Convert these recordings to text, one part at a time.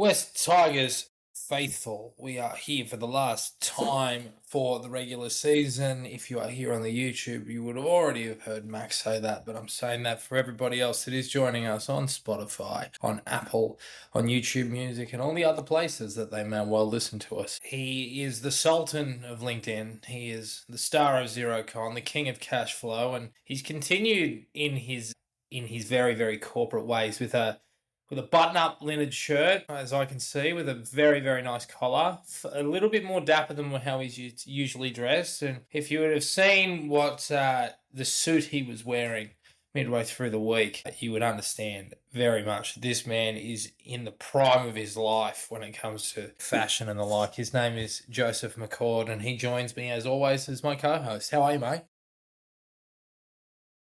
West Tigers faithful, we are here for the last time for the regular season. If you are here on the YouTube, you would already have heard Max say that, but I'm saying that for everybody else that is joining us on Spotify, on Apple, on YouTube Music, and all the other places that they may well listen to us. He is the Sultan of LinkedIn. He is the star of ZeroCon, the king of cash flow, and he's continued in his very, very corporate ways with a button-up linen shirt, as I can see, with a very, very nice collar. A little bit more dapper than how he's usually dressed. And if you would have seen what the suit he was wearing midway through the week, you would understand very much this man is in the prime of his life when it comes to fashion and the like. His name is Joseph McCord, and he joins me, as always, as my co-host. How are you, mate?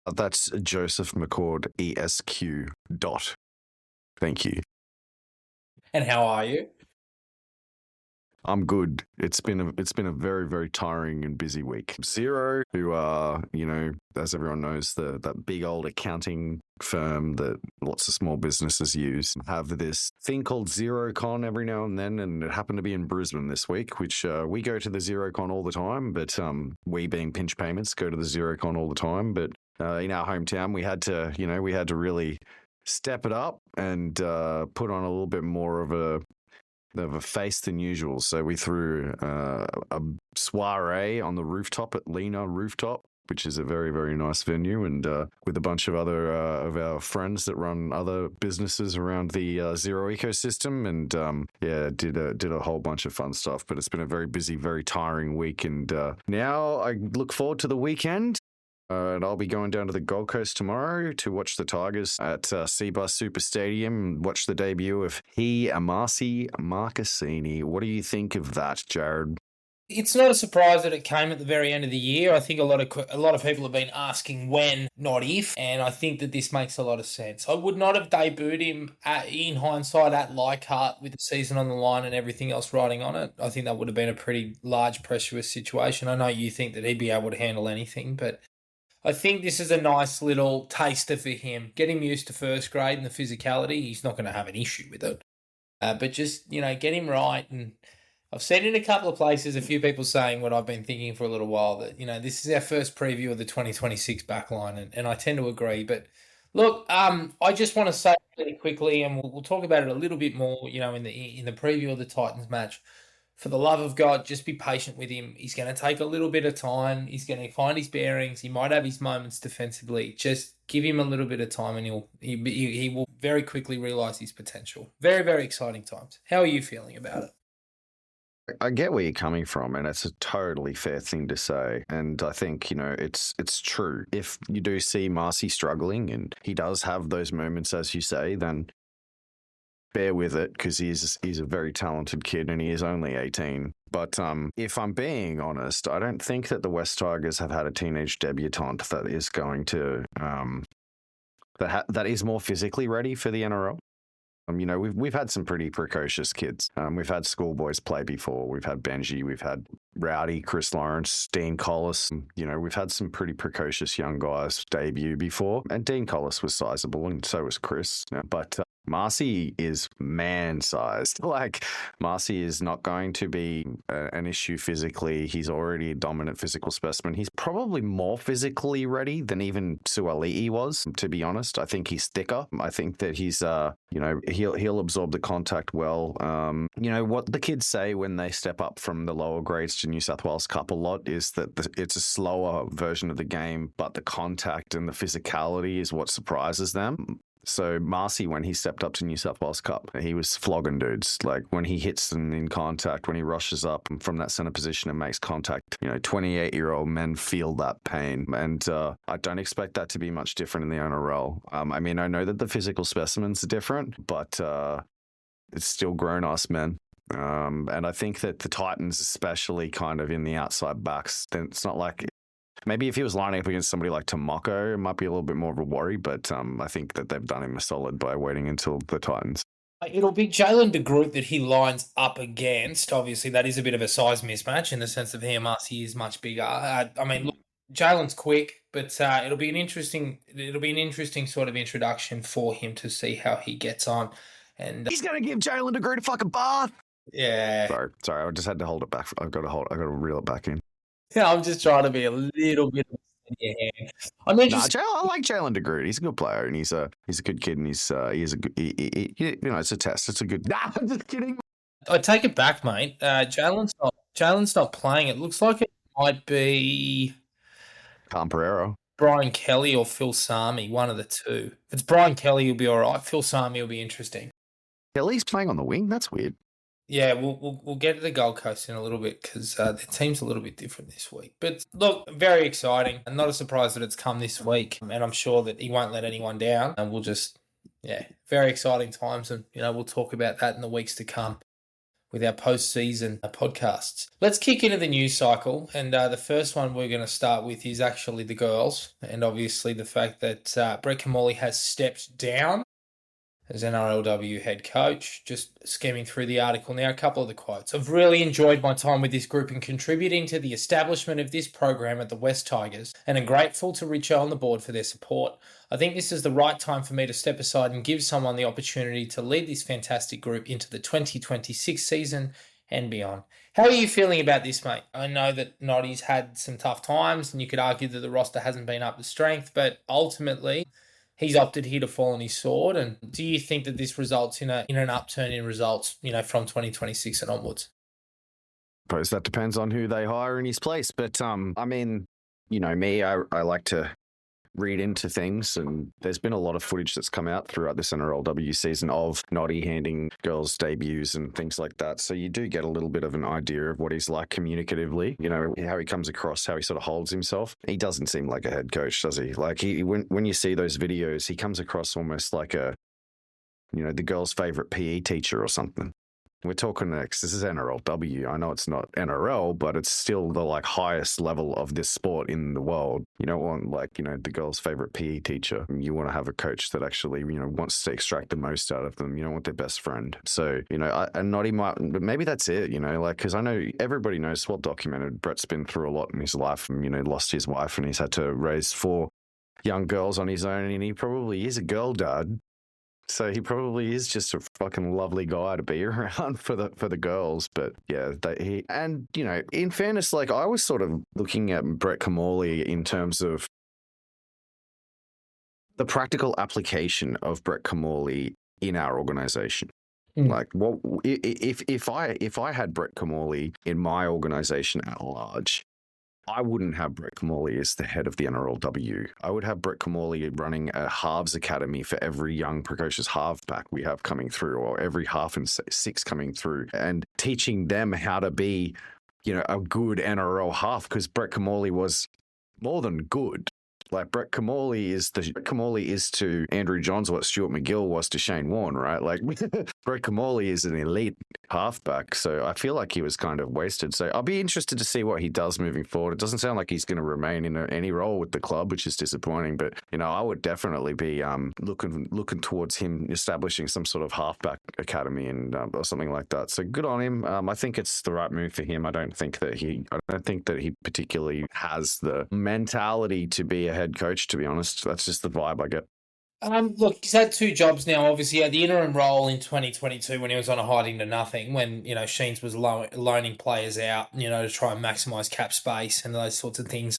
That's Joseph McCord, ESQ dot. Thank you. And how are you? I'm good. It's been a very, very tiring and busy week. Xero, who are, as everyone knows, that big old accounting firm that lots of small businesses use, have this thing called XeroCon every now and then, and it happened to be in Brisbane this week, which we go to the XeroCon all the time, but we being Pinch Payments go to the XeroCon all the time, but in our hometown we had to really step it up and put on a little bit more of a face than usual. So we threw a soiree on the rooftop at Lena Rooftop, which is a very, very nice venue, and with a bunch of other of our friends that run other businesses around the Xero ecosystem, and did a whole bunch of fun stuff. But it's been a very busy, very tiring week, and now I look forward to the weekend. And I'll be going down to the Gold Coast tomorrow to watch the Tigers at Seabus Super Stadium and watch the debut of Marcy Marcassini. What do you think of that, Jared? It's not a surprise that it came at the very end of the year. I think a lot of people have been asking when, not if, and I think that this makes a lot of sense. I would not have debuted him in hindsight at Leichhardt with the season on the line and everything else riding on it. I think that would have been a pretty large, pressurous situation. I know you think that he'd be able to handle anything, but I think this is a nice little taster for him. Get him used to first grade and the physicality. He's not going to have an issue with it. But just, get him right. And I've seen in a couple of places a few people saying what I've been thinking for a little while, that, this is our first preview of the 2026 backline. And I tend to agree. But look, I just want to say really quickly, and we'll talk about it a little bit more, in the preview of the Titans match. For the love of God, just be patient with him. He's going to take a little bit of time. He's going to find his bearings. He might have his moments defensively. Just give him a little bit of time, and he will very quickly realise his potential. Very, very exciting times. How are you feeling about it? I get where you're coming from, and it's a totally fair thing to say. And I think, it's true. If you do see Marcy struggling, and he does have those moments, as you say, then bear with it, because he's a very talented kid and he is only 18. But if I'm being honest, I don't think that the West Tigers have had a teenage debutante that is going to that is more physically ready for the NRL. We've had some pretty precocious kids. We've had schoolboys play before. We've had Benji. We've had Rowdy, Chris Lawrence, Dean Collis. We've had some pretty precocious young guys debut before. And Dean Collis was sizable, and so was Chris. But Marcy is man-sized. Marcy is not going to be an issue physically. He's already a dominant physical specimen. He's probably more physically ready than even Suali'i was, to be honest. I think he's thicker. I think that he's, he'll absorb the contact well. What the kids say when they step up from the lower grades to New South Wales Cup a lot is that it's a slower version of the game, but the contact and the physicality is what surprises them. So Marcy, when he stepped up to New South Wales Cup, he was flogging dudes. Like when he hits them in contact, when he rushes up from that center position and makes contact, 28-year-old men feel that pain. And I don't expect that to be much different in the NRL. I know that the physical specimens are different, but it's still grown-ass men. And I think that the Titans, especially kind of in the outside backs, then it's not like... Maybe if he was lining up against somebody like Tomoko, it might be a little bit more of a worry, but I think that they've done him a solid by waiting until the Titans. It'll be Jalen de Groot that he lines up against. Obviously, that is a bit of a size mismatch in the sense of Marcy is much bigger. Look, Jalen's quick, but it'll be an interesting sort of introduction for him to see how he gets on. And He's going to give Jalen DeGroot a fucking bath. yeah. Sorry. I just had to hold it back. I've got to reel it back in. Yeah, I'm just trying to be a little bit of a steady hand. I'm Nah, interested. I like Jalen DeGroot. He's a good player, and he's a good kid, and he's a good. It's a test. It's a good. Nah, I'm just kidding. I take it back, mate. Jalen's not playing. It looks like it might be Camperero. Brian Kelly or Phil Sami, one of the two. If it's Brian Kelly, he'll be all right. Phil Sami will be interesting. Kelly's playing on the wing. That's weird. Yeah, we'll get to the Gold Coast in a little bit because the team's a little bit different this week. But look, very exciting. I'm not a surprise that it's come this week, and I'm sure that he won't let anyone down. And we'll just, very exciting times, and we'll talk about that in the weeks to come with our post-season podcasts. Let's kick into the news cycle, and the first one we're going to start with is actually the girls, and obviously the fact that Brett Kamali has stepped down as NRLW head coach. Just skimming through the article now, a couple of the quotes. I've really enjoyed my time with this group and contributing to the establishment of this program at the West Tigers, and am grateful to Richo on the board for their support. I think this is the right time for me to step aside and give someone the opportunity to lead this fantastic group into the 2026 season and beyond. How are you feeling about this, mate? I know that Noddy's had some tough times, and you could argue that the roster hasn't been up to strength, but ultimately he's opted here to fall on his sword. And do you think that this results in an upturn in results, from 2026 and onwards? I suppose that depends on who they hire in his place. But I mean, me, I like to read into things, and there's been a lot of footage that's come out throughout this NRLW season of Noddy handing girls debuts and things like that. So you do get a little bit of an idea of what he's like communicatively, how he comes across, how he sort of holds himself. He doesn't seem like a head coach, does he? Like when you see those videos, he comes across almost like the girl's favorite PE teacher or something. We're talking next. This is NRLW. I know it's not NRL, but it's still the highest level of this sport in the world. You don't want the girl's favorite PE teacher. You want to have a coach that actually wants to extract the most out of them. You don't want their best friend. So and Noddy might, but maybe that's it. Because I know everybody knows, well documented, Brett's been through a lot in his life. And, lost his wife, and he's had to raise 4 young girls on his own, and he probably is a girl dad. So he probably is just a fucking lovely guy to be around for the girls. But yeah, in fairness, I was sort of looking at Brett Kamali in terms of the practical application of Brett Kamali in our organization. If I had Brett Kamali in my organization at large, I wouldn't have Brett Kamali as the head of the NRLW. I would have Brett Kamali running a halves academy for every young precocious halfback we have coming through, or every half and six coming through, and teaching them how to be, a good NRL half, because Brett Kamali was more than good. Brett Kamali is to Andrew Johns what Stuart McGill was to Shane Warne, right? Brett Kamali is an elite halfback, so I feel like he was kind of wasted. So I'll be interested to see what he does moving forward. It doesn't sound like he's going to remain in any role with the club, which is disappointing. But I would definitely be looking towards him establishing some sort of halfback academy and or something like that. So good on him. I think it's the right move for him. I don't think that he particularly has the mentality to be a head coach, to be honest. That's just the vibe I get. Look, he's had 2 jobs now. Obviously, he had the interim role in 2022 when he was on a hiding to nothing, when, Sheens was loaning players out, to try and maximise cap space and those sorts of things.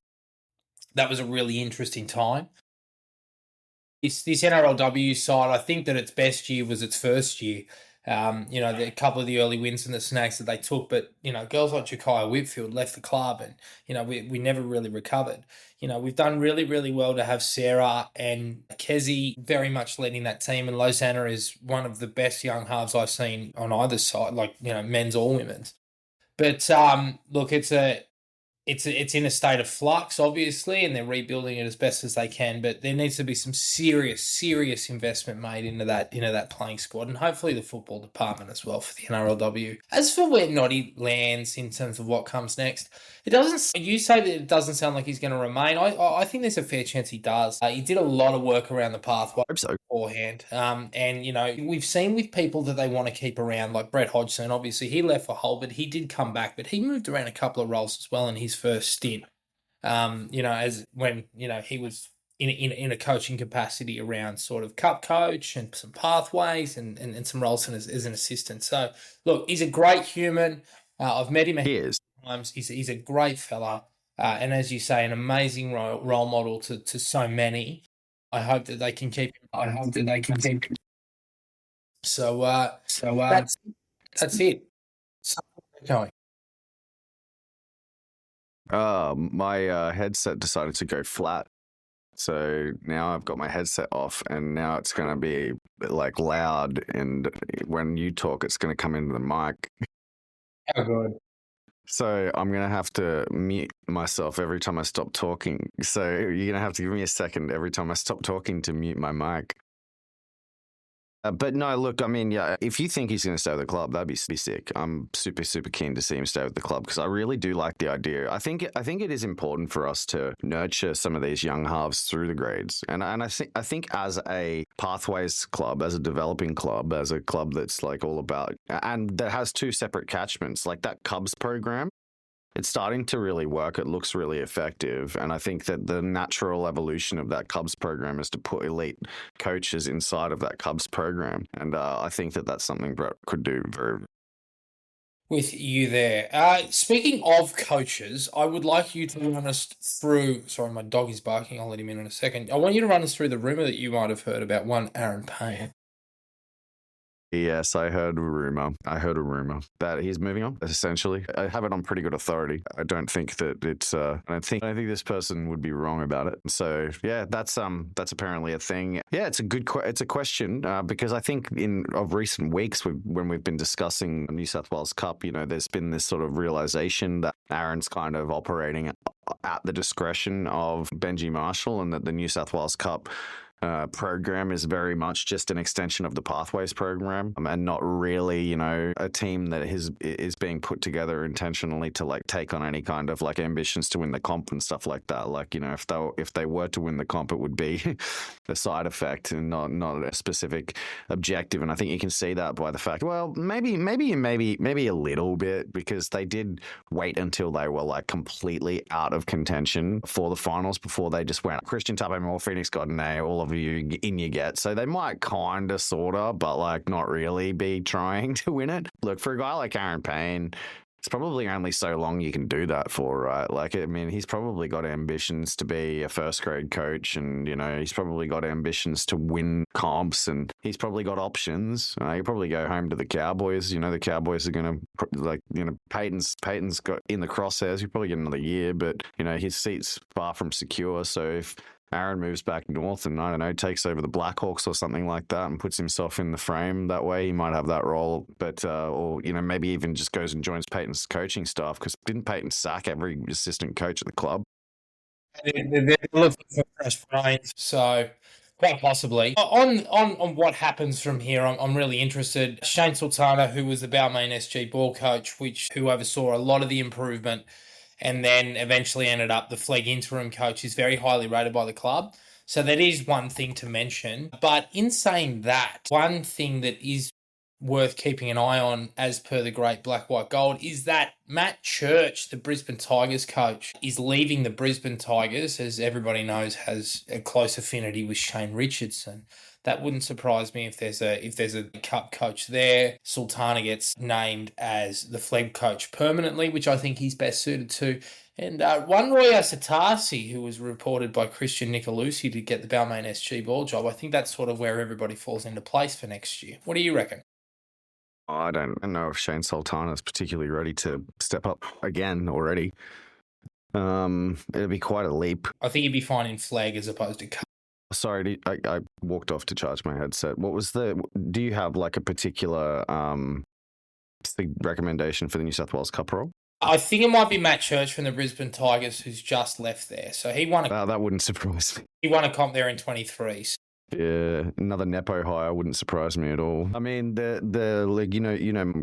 That was a really interesting time. This NRLW side, I think that its best year was its first year. A couple of the early wins and the snags that they took, but, girls like Ja'Kiah Whitfield left the club and, we never really recovered. We've done really, really well to have Sarah and Kezi very much leading that team, and Lozana is one of the best young halves I've seen on either side, men's or women's. But, look, it's in a state of flux, obviously, and they're rebuilding it as best as they can. But there needs to be some serious investment made into that playing squad, and hopefully the football department as well for the NRLW. As for where Noddy lands in terms of what comes next, it doesn't. You say that it doesn't sound like he's going to remain. I think there's a fair chance he does. He did a lot of work around the pathway beforehand, and we've seen with people that they want to keep around, like Brett Hodgson. Obviously, he left for Hull, but he did come back. But he moved around a couple of roles as well in his first stint. As when he was in a coaching capacity around sort of cup coach and some pathways and some roles as an assistant. So look, he's a great human. I've met him a He is. times. He's a great fella, and as you say, an amazing role model to so many. I hope that they can keep. I hope that they can keep. So that's it. So going. My headset decided to go flat. So now I've got my headset off, and now it's going to be like loud. And when you talk, it's going to come into the mic. How good. So I'm going to have to mute myself every time I stop talking. So you're going to have to give me a second every time I stop talking to mute my mic. But no, look, I mean, yeah, if you think he's going to stay with the club, that'd be sick. I'm super, super keen to see him stay with the club because I really do like the idea. I think it is important for us to nurture some of these young halves through the grades, and I think as a pathways club, as a developing club, as a club that's like all about and that has two separate catchments, like that Cubs program. It's starting to really work. It looks really effective. And I think that the natural evolution of that Cubs program is to put elite coaches inside of that Cubs program. And I think that that's something Brett could do very with you there. Speaking of coaches, I would like you to run us through. Sorry, my dog is barking. I'll let him in a second. I want you to run us through the rumor that you might have heard about one Aaron Payne. Yes, I heard a rumor that he's moving on. Essentially, I have it on pretty good authority. I don't think that it's. I don't think this person would be wrong about it. So yeah, that's apparently a thing. Yeah, it's a question because I think of recent weeks when we've been discussing the New South Wales Cup, there's been this sort of realization that Aaron's kind of operating at the discretion of Benji Marshall, and that the New South Wales Cup program is very much just an extension of the Pathways program, and not really, a team that is being put together intentionally to like take on any kind of like ambitions to win the comp and stuff like that. Like, if they were to win the comp, it would be a side effect and not a specific objective. And I think you can see that by the fact, well, maybe a little bit, because they did wait until they were like completely out of contention for the finals before they just went Christian Tape Moore, Phoenix Godinay, all of you in you get. So they might kind of, sort of, but like not really be trying to win it. Look, for a guy like Aaron Payne, it's probably only so long you can do that for, right? Like, I mean, he's probably got ambitions to be a first grade coach, and, he's probably got ambitions to win comps, and he's probably got options. He'll probably go home to the Cowboys. The Cowboys are going to, Peyton's got in the crosshairs. He'll probably get another year, but, his seat's far from secure. So if Aaron moves back north and, I don't know, takes over the Blackhawks or something like that and puts himself in the frame that way, he might have that role. But, or, maybe even just goes and joins Peyton's coaching staff, because didn't Peyton sack every assistant coach at the club? They're looking for fresh brains, so quite possibly. On what happens from here, I'm really interested. Shane Sultana, who was the Balmain SG ball coach, who oversaw a lot of the improvement, and then eventually ended up the Flegg interim coach, is very highly rated by the club. So that is one thing to mention. But in saying that, one thing that is worth keeping an eye on, as per the great Black, White, Gold, is that Matt Church, the Brisbane Tigers coach, is leaving the Brisbane Tigers, as everybody knows, has a close affinity with Shane Richardson. That wouldn't surprise me if there's a cup coach there. Sultana gets named as the Flegg coach permanently, which I think he's best suited to. And one Roy Asatasi, who was reported by Christian Nicolucci to get the Balmain SG ball job, I think that's sort of where everybody falls into place for next year. What do you reckon? I don't know if Shane Sultana is particularly ready to step up again already. It'll be quite a leap. I think he'd be fine in Flegg as opposed to cup. Sorry, I walked off to charge my headset. Do you have like a particular recommendation for the New South Wales Cup role? I think it might be Matt Church from the Brisbane Tigers, who's just left there. So he won that wouldn't surprise me. He won a comp there in 23. Yeah, another Nepo hire wouldn't surprise me at all. I mean, the like,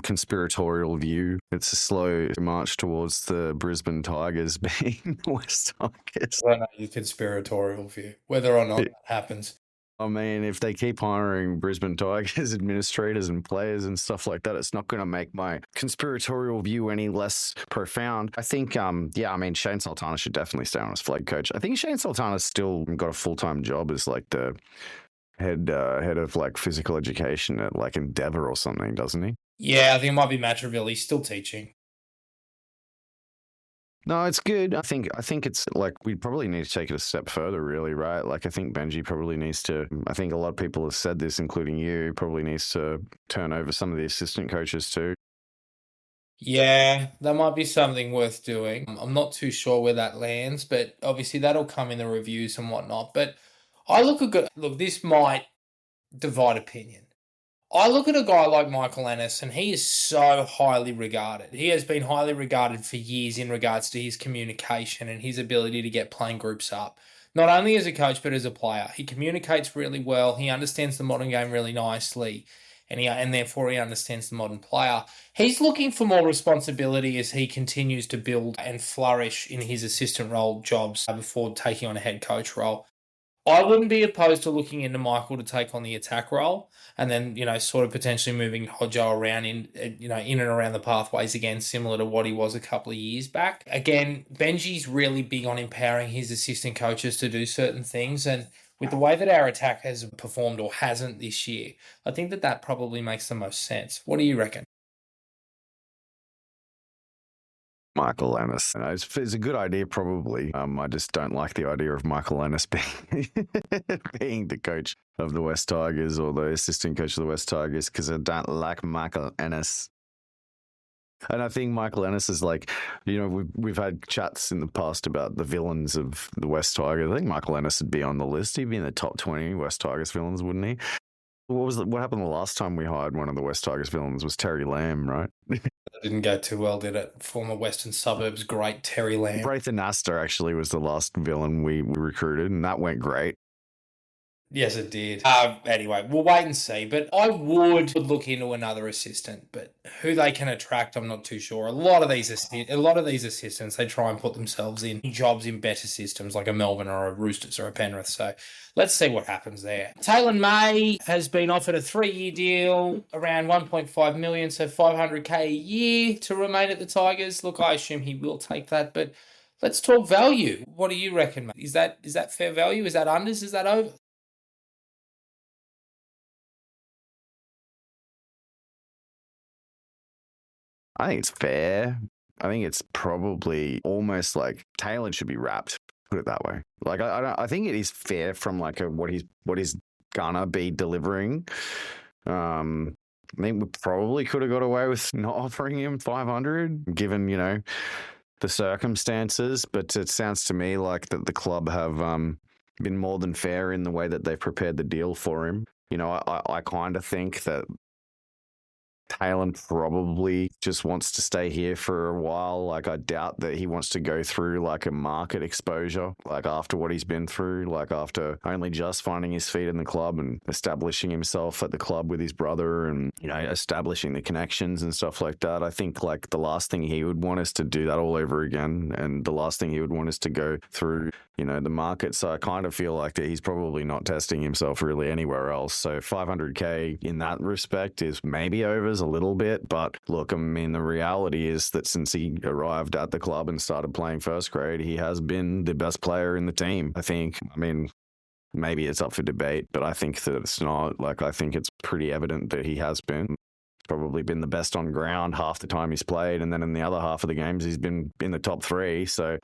conspiratorial view. It's a slow march towards the Brisbane Tigers being the West Tigers. I don't know your conspiratorial view, whether or not that happens. I mean, if they keep hiring Brisbane Tigers administrators and players and stuff like that, it's not going to make my conspiratorial view any less profound. I think, yeah, I mean, Shane Sultana should definitely stay on as flag coach. I think Shane Sultana's still got a full-time job as like the head of like physical education at like Endeavour or something, doesn't he? Yeah, I think it might be Matraville. He's still teaching. No, it's good. I think it's like we probably need to take it a step further, really, right? Like I think Benji probably needs to. I think a lot of people have said this, including you. Probably needs to turn over some of the assistant coaches too. Yeah, that might be something worth doing. I'm not too sure where that lands, but obviously that'll come in the reviews and whatnot. But I look, this might divide opinion. I look at a guy like Michael Ennis, and he is so highly regarded. He has been highly regarded for years in regards to his communication and his ability to get playing groups up. Not only as a coach, but as a player. He communicates really well. He understands the modern game really nicely, and therefore he understands the modern player. He's looking for more responsibility as he continues to build and flourish in his assistant role jobs before taking on a head coach role. I wouldn't be opposed to looking into Michael to take on the attack role and then, sort of potentially moving Hodjo around in and around the pathways again, similar to what he was a couple of years back. Again, Benji's really big on empowering his assistant coaches to do certain things. And with the way that our attack has performed or hasn't this year, I think that probably makes the most sense. What do you reckon? Michael Ennis. It's a good idea, probably. I just don't like the idea of Michael Ennis being being the coach of the West Tigers or the assistant coach of the West Tigers because I don't like Michael Ennis. And I think Michael Ennis is like, we've had chats in the past about the villains of the West Tigers. I think Michael Ennis would be on the list. He'd be in the top 20 West Tigers villains, wouldn't he? What happened the last time we hired one of the West Tigers villains was Terry Lamb, right? That didn't go too well, did it? Former Western Suburbs great Terry Lamb. Braithen Astor actually was the last villain we recruited, and that went great. Yes, it did. Anyway, we'll wait and see. But I would look into another assistant, but who they can attract, I'm not too sure. A lot of these assistants, they try and put themselves in jobs in better systems, like a Melbourne or a Roosters or a Penrith. So let's see what happens there. Taylor May has been offered a 3-year deal, around 1.5 million, so 500K a year to remain at the Tigers. Look, I assume he will take that, but let's talk value. What do you reckon, mate? Is that fair value? Is that unders? Is that over? I think it's fair. I think it's probably almost like Taylor should be wrapped. Put it that way. Like I think it is fair from like what he's gonna be delivering. I think we probably could have got away with not offering him 500, given the circumstances. But it sounds to me like that the club have been more than fair in the way that they've prepared the deal for him. I kind of think that Talon probably just wants to stay here for a while. Like, I doubt that he wants to go through like a market exposure, like after what he's been through, like after only just finding his feet in the club and establishing himself at the club with his brother and, establishing the connections and stuff like that. I think like the last thing he would want is to do that all over again. And the last thing he would want is to go through, the market. So I kind of feel like that he's probably not testing himself really anywhere else. So 500K in that respect is maybe overs a little bit. But look, I mean, the reality is that since he arrived at the club and started playing first grade, he has been the best player in the team. I mean, maybe it's up for debate, but I think that it's not. Like, I think it's pretty evident that he has been. Probably been the best on ground half the time he's played, and then in the other half of the games he's been in the top 3, so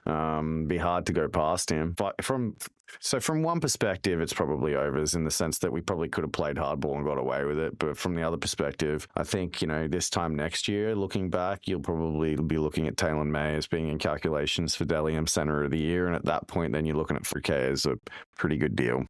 be hard to go past him. But from one perspective it's probably overs in the sense that we probably could have played hardball and got away with it, but from the other perspective, I think this time next year, looking back, you'll probably be looking at Taylor May as being in calculations for Dally M Centre of the Year, and at that point then you're looking at 3K as a pretty good deal.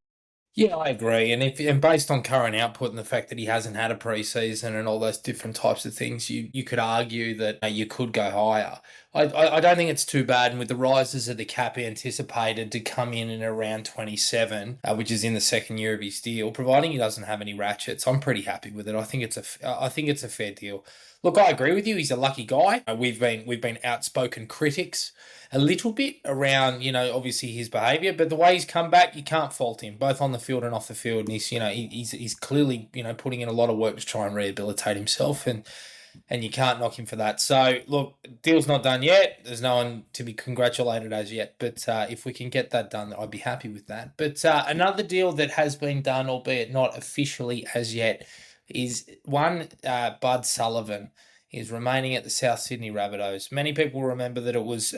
Yeah, I agree. And based on current output and the fact that he hasn't had a preseason and all those different types of things, you could argue that you could go higher. I don't think it's too bad. And with the rises of the cap anticipated to come in around 27, which is in the second year of his deal, providing he doesn't have any ratchets, I'm pretty happy with it. I think it's a fair deal. Look, I agree with you. He's a lucky guy. We've been outspoken critics a little bit around, obviously his behaviour, but the way he's come back, you can't fault him, both on the field and off the field. And he's clearly, putting in a lot of work to try and rehabilitate himself, and you can't knock him for that. So, look, deal's not done yet. There's no one to be congratulated as yet. But if we can get that done, I'd be happy with that. But another deal that has been done, albeit not officially as yet, is one Bud Sullivan is remaining at the South Sydney Rabbitohs. Many people remember that it was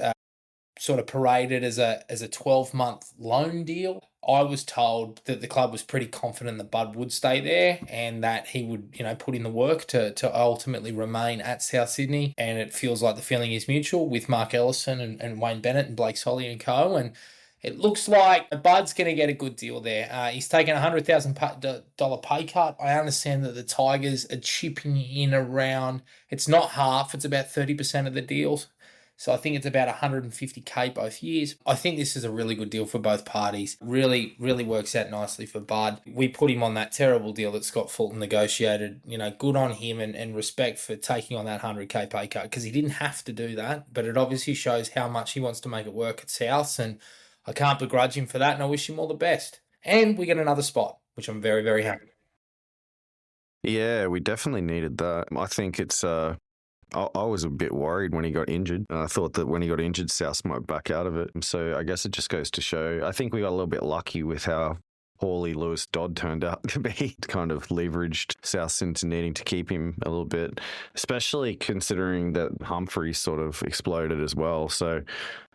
sort of paraded as a 12-month loan deal. I was told that the club was pretty confident that Bud would stay there and that he would, put in the work to ultimately remain at South Sydney. And it feels like the feeling is mutual with Mark Ellison and Wayne Bennett and Blake Solly and co. And it looks like Bud's going to get a good deal there. He's taken a $100,000 pay cut. I understand that the Tigers are chipping in around, it's not half, it's about 30% of the deals. So I think it's about 150K both years. I think this is a really good deal for both parties. Really, really works out nicely for Bud. We put him on that terrible deal that Scott Fulton negotiated. Good on him and respect for taking on that 100K pay cut because he didn't have to do that. But it obviously shows how much he wants to make it work at Souths, and I can't begrudge him for that, and I wish him all the best. And we get another spot, which I'm very, very happy. Yeah, we definitely needed that. I think it's I was a bit worried when he got injured. I thought that when he got injured, South might back out of it. So I guess it just goes to show. I think we got a little bit lucky with how poorly Lewis Dodd turned out to be. It kind of leveraged South into needing to keep him a little bit, especially considering that Humphrey sort of exploded as well. So,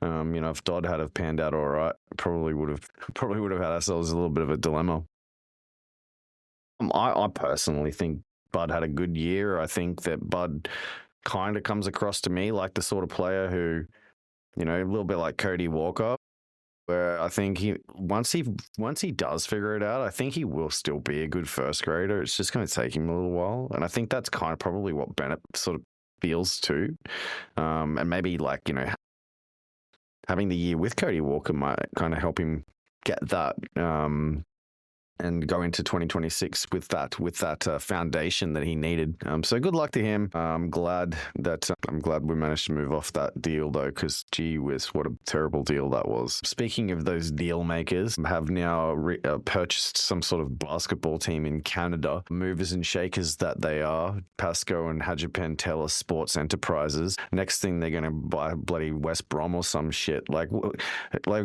if Dodd had have panned out all right, probably would have had ourselves a little bit of a dilemma. I personally think Bud had a good year. I think that Bud kind of comes across to me like the sort of player who, a little bit like Cody Walker, where I think once he does figure it out, I think he will still be a good first grader. It's just going to take him a little while, and I think that's kind of probably what Bennett sort of feels too. And maybe having the year with Cody Walker might kind of help him get that. And go into 2026 with that foundation that he needed. So good luck to him. I'm glad we managed to move off that deal though, because gee whiz, what a terrible deal that was. Speaking of those deal makers, have now purchased some sort of basketball team in Canada. Movers and shakers that they are. Pascoe and Hajapan Taylor Sports Enterprises. Next thing they're going to buy bloody West Brom or some shit. Like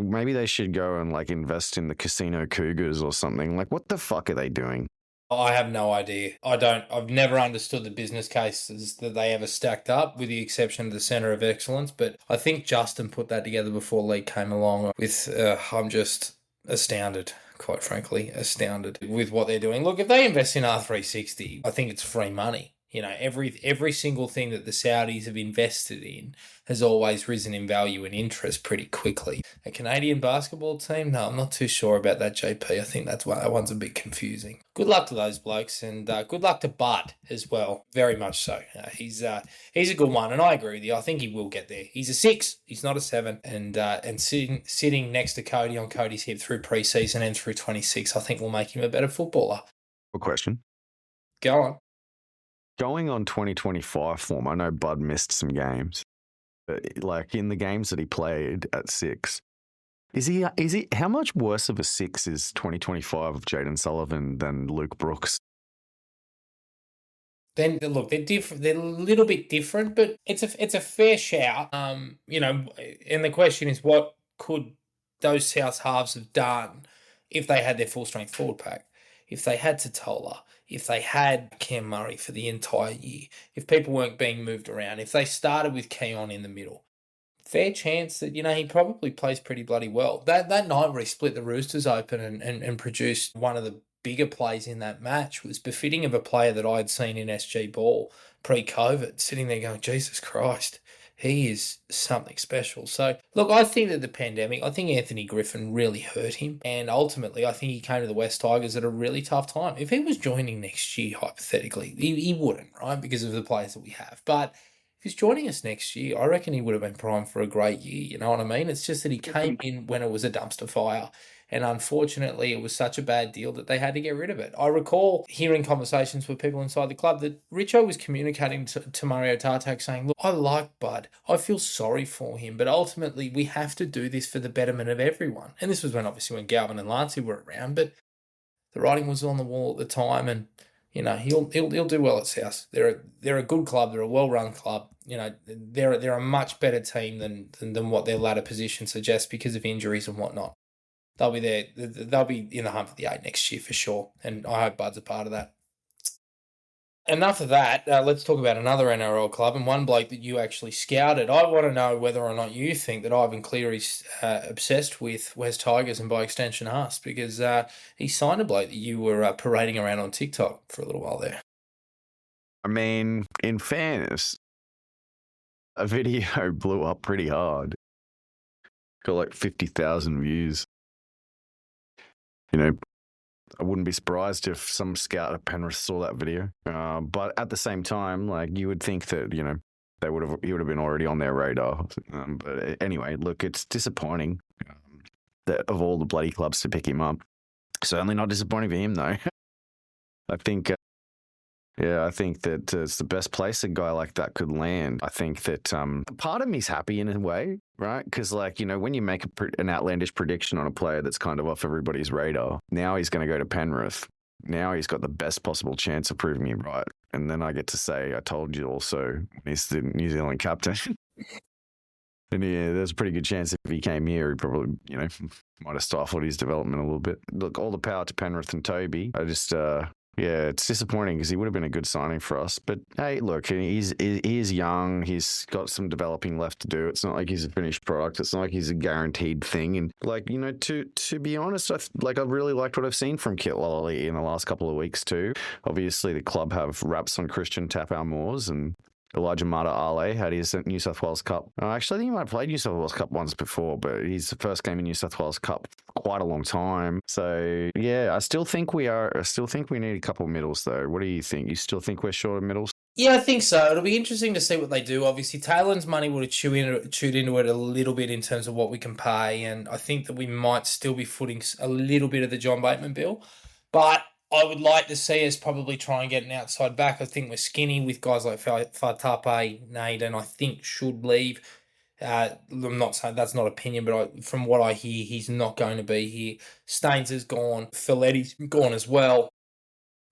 maybe they should go and invest in the Casino Cougars or something. What the fuck are they doing? I have no idea. I've never understood the business cases that they ever stacked up, with the exception of the Centre of Excellence. But I think Justin put that together before Lee came along. I'm just astounded, quite frankly, astounded with what they're doing. Look, if they invest in R360, I think it's free money. Every single thing that the Saudis have invested in has always risen in value and interest pretty quickly. A Canadian basketball team? No, I'm not too sure about that, JP. I think that one's a bit confusing. Good luck to those blokes, and good luck to Bud as well. Very much so. He's a good one, and I agree with you. I think he will get there. He's a 6. He's not a 7. And sitting next to Cody on Cody's hip through preseason and through 26, I think will make him a better footballer. Good question. Go on. Going on 2025 form, I know Bud missed some games, but in the games that he played at 6, is he how much worse of a 6 is 2025 of Jaden Sullivan than Luke Brooks? Then look, they're different. They're a little bit different, but it's a fair shout. And the question is, what could those South halves have done if they had their full strength forward pack? If they had Totola, if they had Cam Murray for the entire year, if people weren't being moved around, if they started with Keon in the middle, fair chance that, he probably plays pretty bloody well. That night where he split the Roosters open and produced one of the bigger plays in that match was befitting of a player that I had seen in SG Ball pre-COVID, sitting there going, Jesus Christ, he is something special. So, look, I think that the pandemic, I think Anthony Griffin really hurt him. And ultimately, I think he came to the West Tigers at a really tough time. If he was joining next year, hypothetically, he wouldn't, right? Because of the players that we have. But if he's joining us next year, I reckon he would have been primed for a great year. You know what I mean? It's just that he came in when it was a dumpster fire. And unfortunately, it was such a bad deal that they had to get rid of it. I recall hearing conversations with people inside the club that Richo was communicating to Mario Tartak saying, look, I like Bud. I feel sorry for him, but ultimately we have to do this for the betterment of everyone. And this was obviously when Galvin and Lancey were around, but the writing was on the wall at the time, and you know he'll do well at South. They're a good club. They're a well-run club. You know they're a much better team than what their ladder position suggests because of injuries and whatnot. They'll be there. They'll be in the hunt for the 8 next year for sure, and I hope Bud's a part of that. Enough of that. Let's talk about another NRL club and one bloke that you actually scouted. I want to know whether or not you think that Ivan Cleary's obsessed with West Tigers and by extension us, because he signed a bloke that you were parading around on TikTok for a little while there. I mean, in fairness, a video blew up pretty hard. Got like 50,000 views. You know, I wouldn't be surprised if some scout at Penrith saw that video. But at the same time, like you would think that, you know, he would have been already on their radar. But anyway, look, it's disappointing that of all the bloody clubs to pick him up. Certainly not disappointing for him though. I think that it's the best place a guy like that could land. I think that part of me's happy in a way, right? Because, like, you know, when you make an outlandish prediction on a player that's kind of off everybody's radar, now he's going to go to Penrith. Now he's got the best possible chance of proving me right. And then I get to say, I told you also, he's the New Zealand captain. And yeah, there's a pretty good chance if he came here, he probably, you know, might have stifled his development a little bit. Look, all the power to Penrith and Toby. I just... yeah, it's disappointing because he would have been a good signing for us. But hey, look, he is young. He's got some developing left to do. It's not like he's a finished product. It's not like he's a guaranteed thing. And like, you know, to be honest, I've really liked what I've seen from Kit Lally in the last couple of weeks too. Obviously, the club have raps on Christian Tapau-Moores, and Elijah Mata Ale had his New South Wales Cup. Actually, I think he might have played New South Wales Cup once before, but his first game in New South Wales Cup quite a long time. So yeah, I still think we need a couple of middles though. What do you think? You still think we're short of middles? Yeah, I think so. It'll be interesting to see what they do. Obviously, Taylor's money would have chewed into it a little bit in terms of what we can pay, and I think that we might still be footing a little bit of the John Bateman bill, but I would like to see us probably try and get an outside back. I think we're skinny with guys like Fatape, Naden, I think should leave. I'm not saying that's not opinion, but from what I hear, he's not going to be here. Staines is gone. Filetti's gone as well.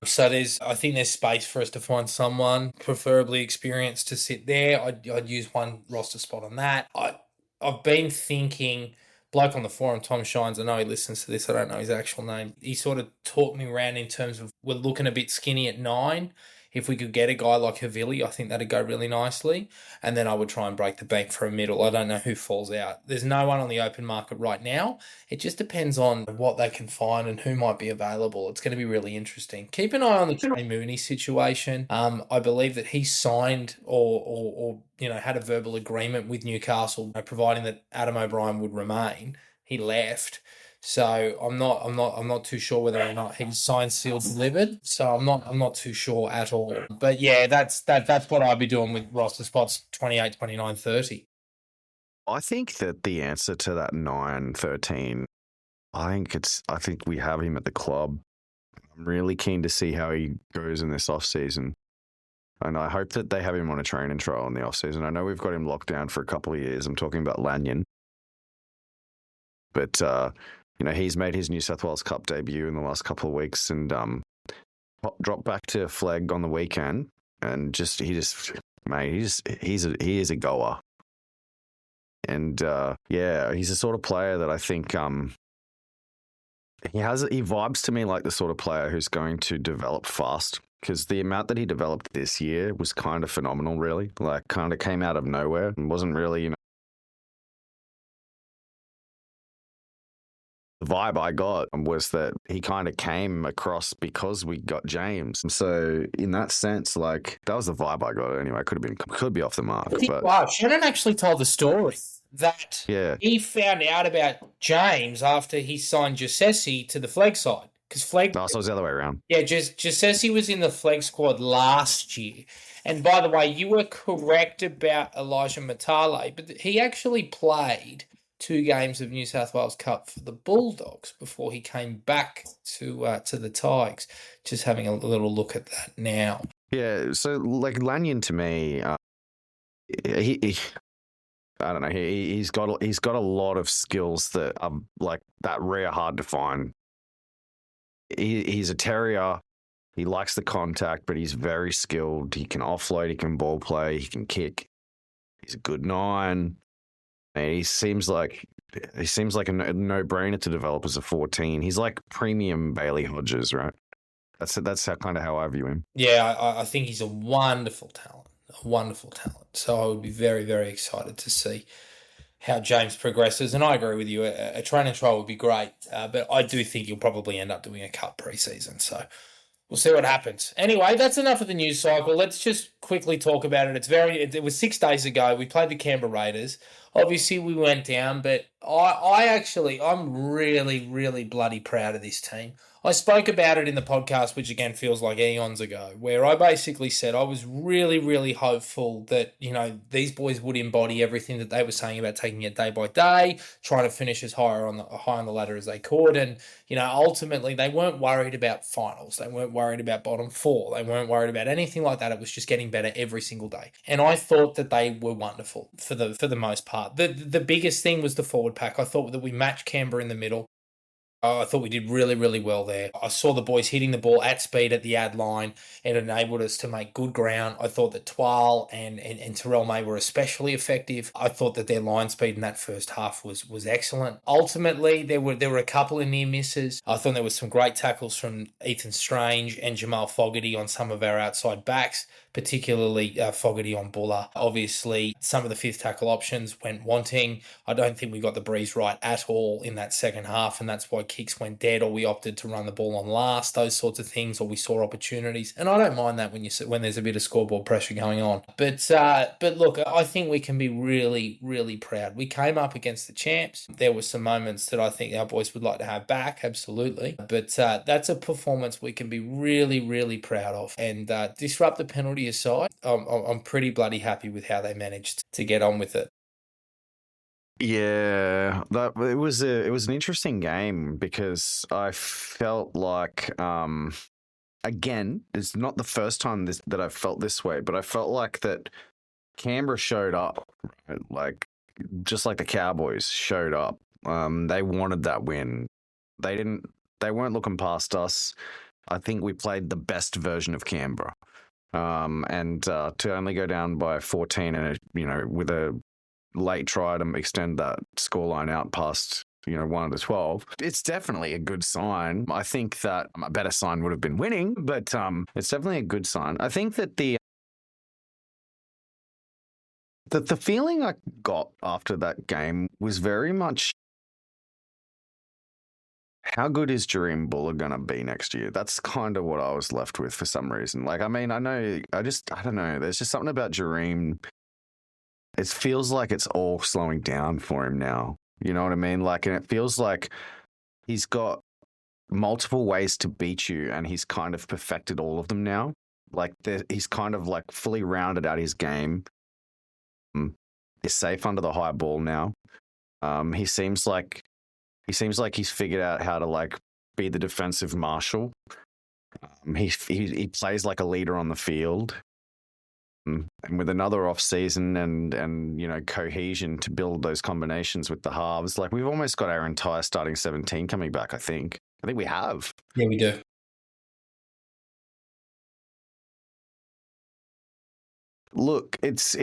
So I think there's space for us to find someone, preferably experienced, to sit there. I'd use one roster spot on that. I've been thinking... Bloke on the forum, Tom Shines, I know he listens to this, I don't know his actual name. He sort of talked me around in terms of we're looking a bit skinny at 9. If we could get a guy like Havili, I think that'd go really nicely. And then I would try and break the bank for a middle. I don't know who falls out. There's no one on the open market right now. It just depends on what they can find and who might be available. It's going to be really interesting. Keep an eye on the Trey Mooney situation. I believe that he signed or you know, had a verbal agreement with Newcastle, providing that Adam O'Brien would remain. He left. So I'm not too sure whether or not he's signed, sealed, delivered. So I'm not too sure at all. But yeah, that's what I'd be doing with roster spots 28, 29, 30. I think that the answer to that 9, 13, I think we have him at the club. I'm really keen to see how he goes in this off season. And I hope that they have him on a training trial in the off season. I know we've got him locked down for a couple of years. I'm talking about Lanyon. But you know, he's made his New South Wales Cup debut in the last couple of weeks and dropped back to flag on the weekend, and he is a goer. And yeah, he's the sort of player that I think he vibes to me like the sort of player who's going to develop fast, because the amount that he developed this year was kind of phenomenal, really. Like, kind of came out of nowhere and wasn't really, you know. The vibe I got was that he kind of came across because we got James. So in that sense, like, that was the vibe I got anyway. Could be off the mark. But wow, Shannon actually told the story that yeah, he found out about James after he signed Giussessi to the flag side. because Flegg. Oh, so it was the other way around. Yeah, just says he was in the Flegg squad last year. And by the way, you were correct about Elijah Matale, but he actually played 2 games of New South Wales Cup for the Bulldogs before he came back to the Tigers. Just having a little look at that now. Yeah, so like Lanyon to me, he I don't know, he's got a lot of skills that are like that rare, hard to find. He's a terrier. He likes the contact, but he's very skilled. He can offload. He can ball play. He can kick. He's a good 9. And he seems like a no-brainer to develop as a 14. He's like premium Bailey Hodges, right? That's kind of how I view him. Yeah, I think he's a wonderful talent. A wonderful talent. So I would be very, very excited to see how James progresses. And I agree with you. A training trial would be great. But I do think you'll probably end up doing a cup pre-season. So we'll see what happens. Anyway, that's enough of the news cycle. Let's just quickly talk about it. It was 6 days ago. We played the Canberra Raiders. Obviously, we went down, but I'm really, really bloody proud of this team. I spoke about it in the podcast, which again feels like eons ago, where I basically said I was really, really hopeful that, these boys would embody everything that they were saying about taking it day by day, trying to finish as high on the ladder as they could. And, ultimately they weren't worried about finals. They weren't worried about bottom 4. They weren't worried about anything like that. It was just getting better every single day. And I thought that they were wonderful for the most part. The biggest thing was the forward pack. I thought that we matched Canberra in the middle. I thought we did really, really well there. I saw the boys hitting the ball at speed at the ad line. It enabled us to make good ground. I thought that Twal and Terrell May were especially effective. I thought that their line speed in that first half was excellent. Ultimately, there were a couple of near misses. I thought there was some great tackles from Ethan Strange and Jamal Fogarty on some of our outside backs, particularly Fogarty on Buller. Obviously, some of the fifth tackle options went wanting. I don't think we got the breeze right at all in that second half, and that's why kicks went dead, or we opted to run the ball on last, those sorts of things, or we saw opportunities. And I don't mind that when there's a bit of scoreboard pressure going on. But look, I think we can be really, really proud. We came up against the champs. There were some moments that I think our boys would like to have back, absolutely. But that's a performance we can be really, really proud of. And disrupt the penalty aside, I'm pretty bloody happy with how they managed to get on with it. Yeah, it was an interesting game because I felt like again, it's not the first time that I've felt this way, but I felt like that Canberra showed up, right? Like just like the Cowboys showed up. They wanted that win. They weren't looking past us. I think we played the best version of Canberra. And to only go down by 14 and with a late try to extend that scoreline out past 1 to 12, it's definitely a good sign. I think that a better sign would have been winning, but it's definitely a good sign. I think that the feeling I got after that game was very much, how good is Jareem Buller going to be next year? That's kind of what I was left with for some reason. Like, I mean, I don't know. There's just something about Jareem. It feels like it's all slowing down for him now. You know what I mean? Like, and it feels like he's got multiple ways to beat you, and he's kind of perfected all of them now. Like, he's kind of like fully rounded out his game. He's safe under the high ball now. He seems like he's figured out how to like be the defensive marshal. He plays like a leader on the field. And with another off season and cohesion to build those combinations with the halves, like we've almost got our entire starting 17 coming back. I think we have. Yeah, we do. Look, it's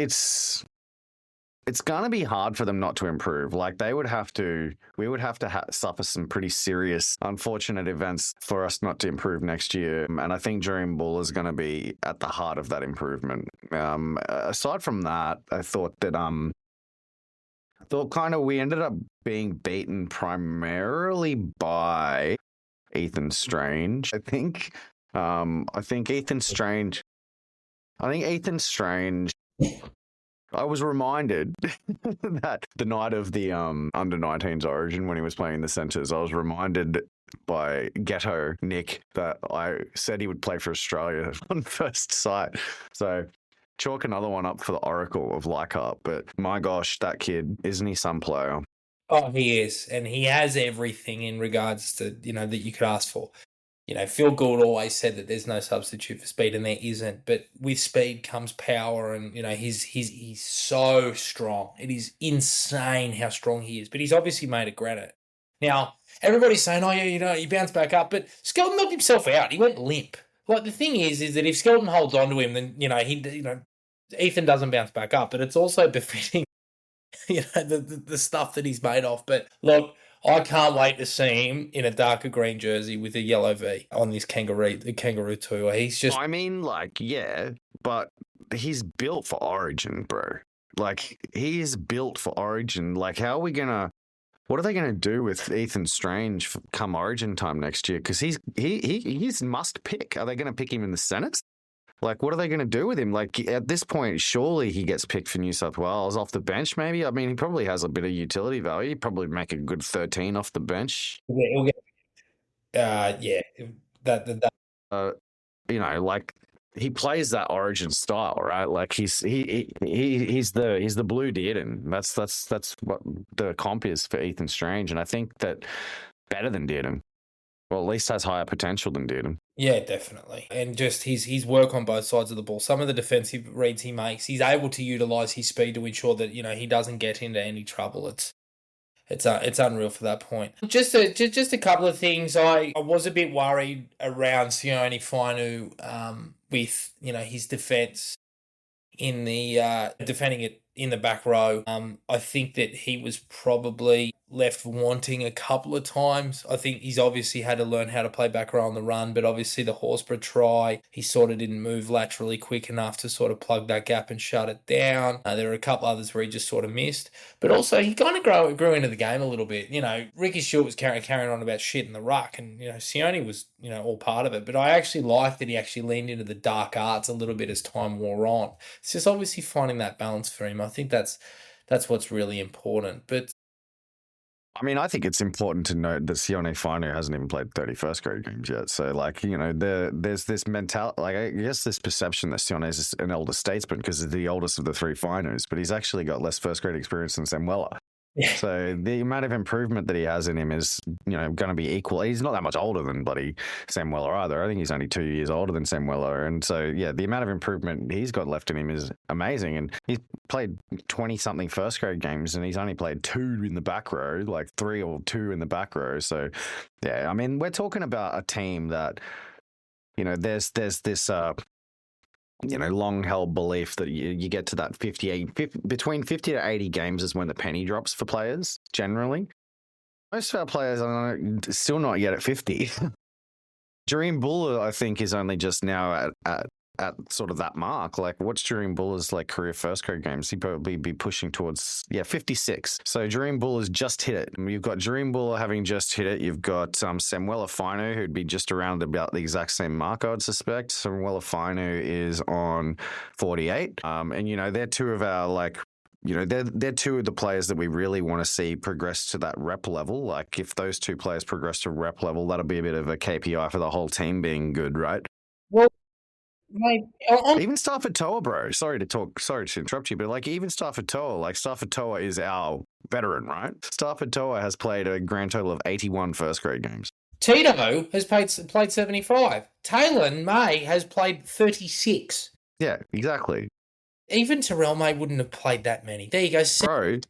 going to be hard for them not to improve. Like we would have to suffer some pretty serious, unfortunate events for us not to improve next year. And I think Jareem Bull is going to be at the heart of that improvement. Aside from that, I thought kind of we ended up being beaten primarily by Ethan Strange. I think Ethan Strange. I was reminded that the night of the under-19s Origin when he was playing the centres, I was reminded by Ghetto Nick that I said he would play for Australia on first sight. So chalk another one up for the Oracle of Leichhardt. But my gosh, that kid, isn't he some player? Oh, he is, and he has everything in regards to that you could ask for. Phil Gould always said that there's no substitute for speed, and there isn't. But with speed comes power, and he's so strong. It is insane how strong he is. But he's obviously made of granite. Now everybody's saying, "Oh yeah, he bounced back up," but Skelton knocked himself out. He went limp. Like the thing is that if Skelton holds on to him, then Ethan doesn't bounce back up. But it's also befitting, the stuff that he's made of. But look, I can't wait to see him in a darker green jersey with a yellow V on this kangaroo tour. He's just. I mean, like, yeah, but he's built for Origin, bro. Like, he is built for Origin. Like, how are we gonna? What are they going to do with Ethan Strange come Origin time next year? Because he's must pick. Are they going to pick him in the Senate? Like, what are they going to do with him? Like, at this point, surely he gets picked for New South Wales off the bench, maybe? I mean, he probably has a bit of utility value. He'd probably make a good 13 off the bench. He'll get, yeah. That. Like, he plays that Origin style, right? Like, he's the blue Dearden. That's what the comp is for Ethan Strange. And I think that better than Dearden. Well, at least has higher potential than Dearden. Yeah, definitely. And just his work on both sides of the ball. Some of the defensive reads he makes, he's able to utilise his speed to ensure that he doesn't get into any trouble. It's unreal for that point. Just a couple of things. I was a bit worried around Sione Fainu with his defence in the defending it in the back row. I think that he was probably left wanting a couple of times. I think he's obviously had to learn how to play back row on the run, but obviously the Horsburgh try, he sort of didn't move laterally quick enough to sort of plug that gap and shut it down. There were a couple others where he just sort of missed, but also he kind of grew into the game a little bit. Ricky Stewart was carrying on about shit in the ruck, and Sione was all part of it. But I actually liked that he actually leaned into the dark arts a little bit as time wore on. It's just obviously finding that balance for him. I think that's what's really important. But I mean, I think it's important to note that Sione Fainu hasn't even played 31st grade games yet. So, like, there's this mentality, like, I guess this perception that Sione is an elder statesman because he's the oldest of the three Fainus, but he's actually got less first grade experience than Samuela. Yeah. So the amount of improvement that he has in him is, going to be equal. He's not that much older than bloody Samuela either. I think he's only 2 years older than Samuela. And so, yeah, the amount of improvement he's got left in him is amazing. And he's played 20-something first grade games and he's only played 2 in the back row, like 3 or 2 in the back row. So, yeah, I mean, we're talking about a team that, there's this long-held belief that you get to that between 50 to 80 games is when the penny drops for players, generally. Most of our players are still not yet at 50. Jahream Buller, I think, is only just now at sort of that mark. Like, what's Jahream Buller's career first grade games? He'd probably be pushing towards 56. So Jahream Buller's just hit it. You've got Jahream Buller having just hit it. You've got Samuela Fainu, who'd be just around about the exact same mark, I'd suspect. Samuela Fainu is on 48. And they're two of our they're two of the players that we really want to see progress to that rep level. Like, if those two players progress to rep level, that'll be a bit of a KPI for the whole team being good, right? Well, mate, even Stafford Toa, bro. Sorry to interrupt you, but even Stafford Toa, Stafford Toa is our veteran, right? Stafford Toa has played a grand total of 81 first grade games. Tito has played 75. Taylor May has played 36. Yeah, exactly. Even Terrell May wouldn't have played that many. There you go. Bro,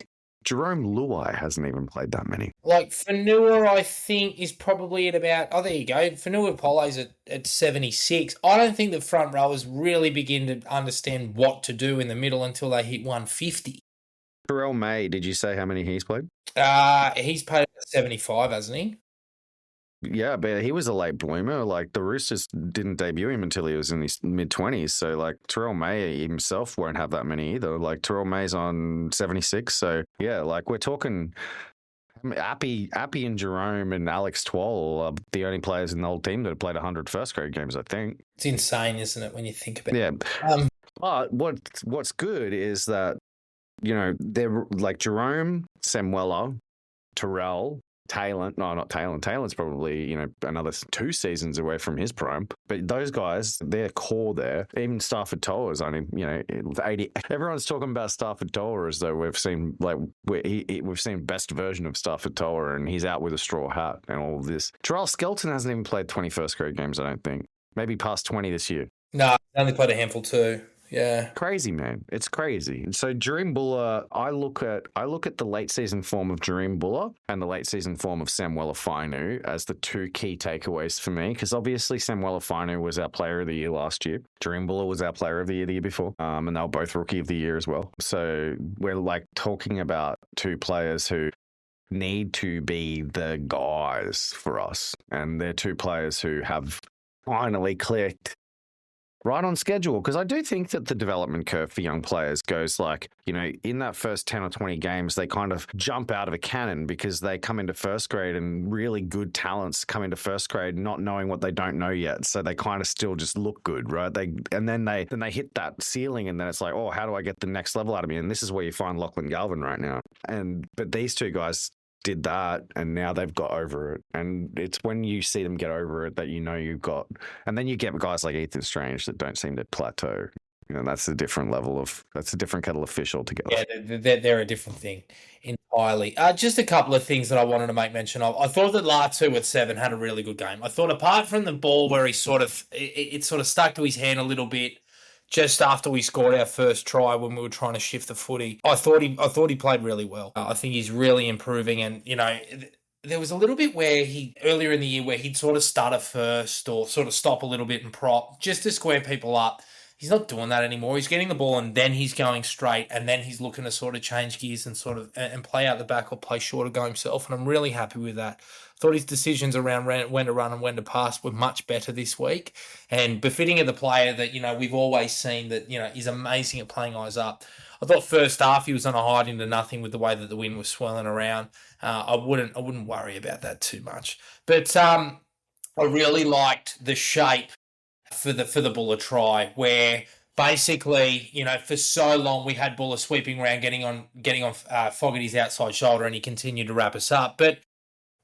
Jerome Luai hasn't even played that many. Like, Fanua, I think, is probably at about... Oh, there you go. Fanua Pole's at 76. I don't think the front rowers really begin to understand what to do in the middle until they hit 150. Terrell May, did you say how many he's played? He's played 75, hasn't he? Yeah, but he was a late bloomer. The Roosters didn't debut him until he was in his mid-20s. So, Terrell May himself won't have that many either. Terrell May's on 76. So, yeah, we're talking... Appy and Jerome and Alex Twoll are the only players in the whole team that have played 100 first grade games, I think. It's insane, isn't it, when you think about it? Yeah. But what's good is that, they're Jerome, Samuela, Terrell, Talent, no, not Talent. Talent's probably, another 2 seasons away from his prime. But those guys, their core there, even Stafford Toller is only, 80. Everyone's talking about Stafford Toller as though we've seen, we've seen best version of Stafford Toller, and he's out with a straw hat and all of this. Terrell Skelton hasn't even played 21st grade games, I don't think. Maybe past 20 this year. No, he only played a handful too. Yeah. Crazy, man. It's crazy. So Jareem Buller, I look at the late season form of Jareem Buller and the late season form of Sam Fainu as the two key takeaways for me, because obviously Sam Fainu was our player of the year last year. Jareem Buller was our player of the year before. And they were both rookie of the year as well. So we're talking about two players who need to be the guys for us. And they're two players who have finally clicked right on schedule, because I do think that the development curve for young players goes in that first 10 or 20 games, they kind of jump out of a cannon because they come into first grade, and really good talents come into first grade not knowing what they don't know yet. So they kind of still just look good, right? Then they hit that ceiling, and then it's like, oh, how do I get the next level out of me? And this is where you find Lachlan Galvin right now. But these two guys did that, and now they've got over it. And it's when you see them get over it that you've got, and then you get guys like Ethan Strange that don't seem to plateau. That's a different kettle of fish altogether. Yeah, they're a different thing entirely. Just a couple of things that I wanted to make mention of. I thought that Latu at 7 had a really good game. I thought apart from the ball where he it sort of stuck to his hand a little bit just after we scored our first try when we were trying to shift the footy, I thought he played really well. I think he's really improving, and there was a little bit where earlier in the year where he'd sort of stutter first or sort of stop a little bit and prop just to square people up. He's not doing that anymore. He's getting the ball and then he's going straight, and then he's looking to sort of change gears and and play out the back or play shorter, go himself. And I'm really happy with that. I thought his decisions around when to run and when to pass were much better this week, and befitting of the player that we've always seen that is amazing at playing eyes up. I thought first half he was on a hide into nothing with the way that the wind was swirling around. I wouldn't worry about that too much, but I really liked the shape for the Buller try, where basically, for so long we had Buller sweeping around, getting on Fogarty's outside shoulder, and he continued to wrap us up. But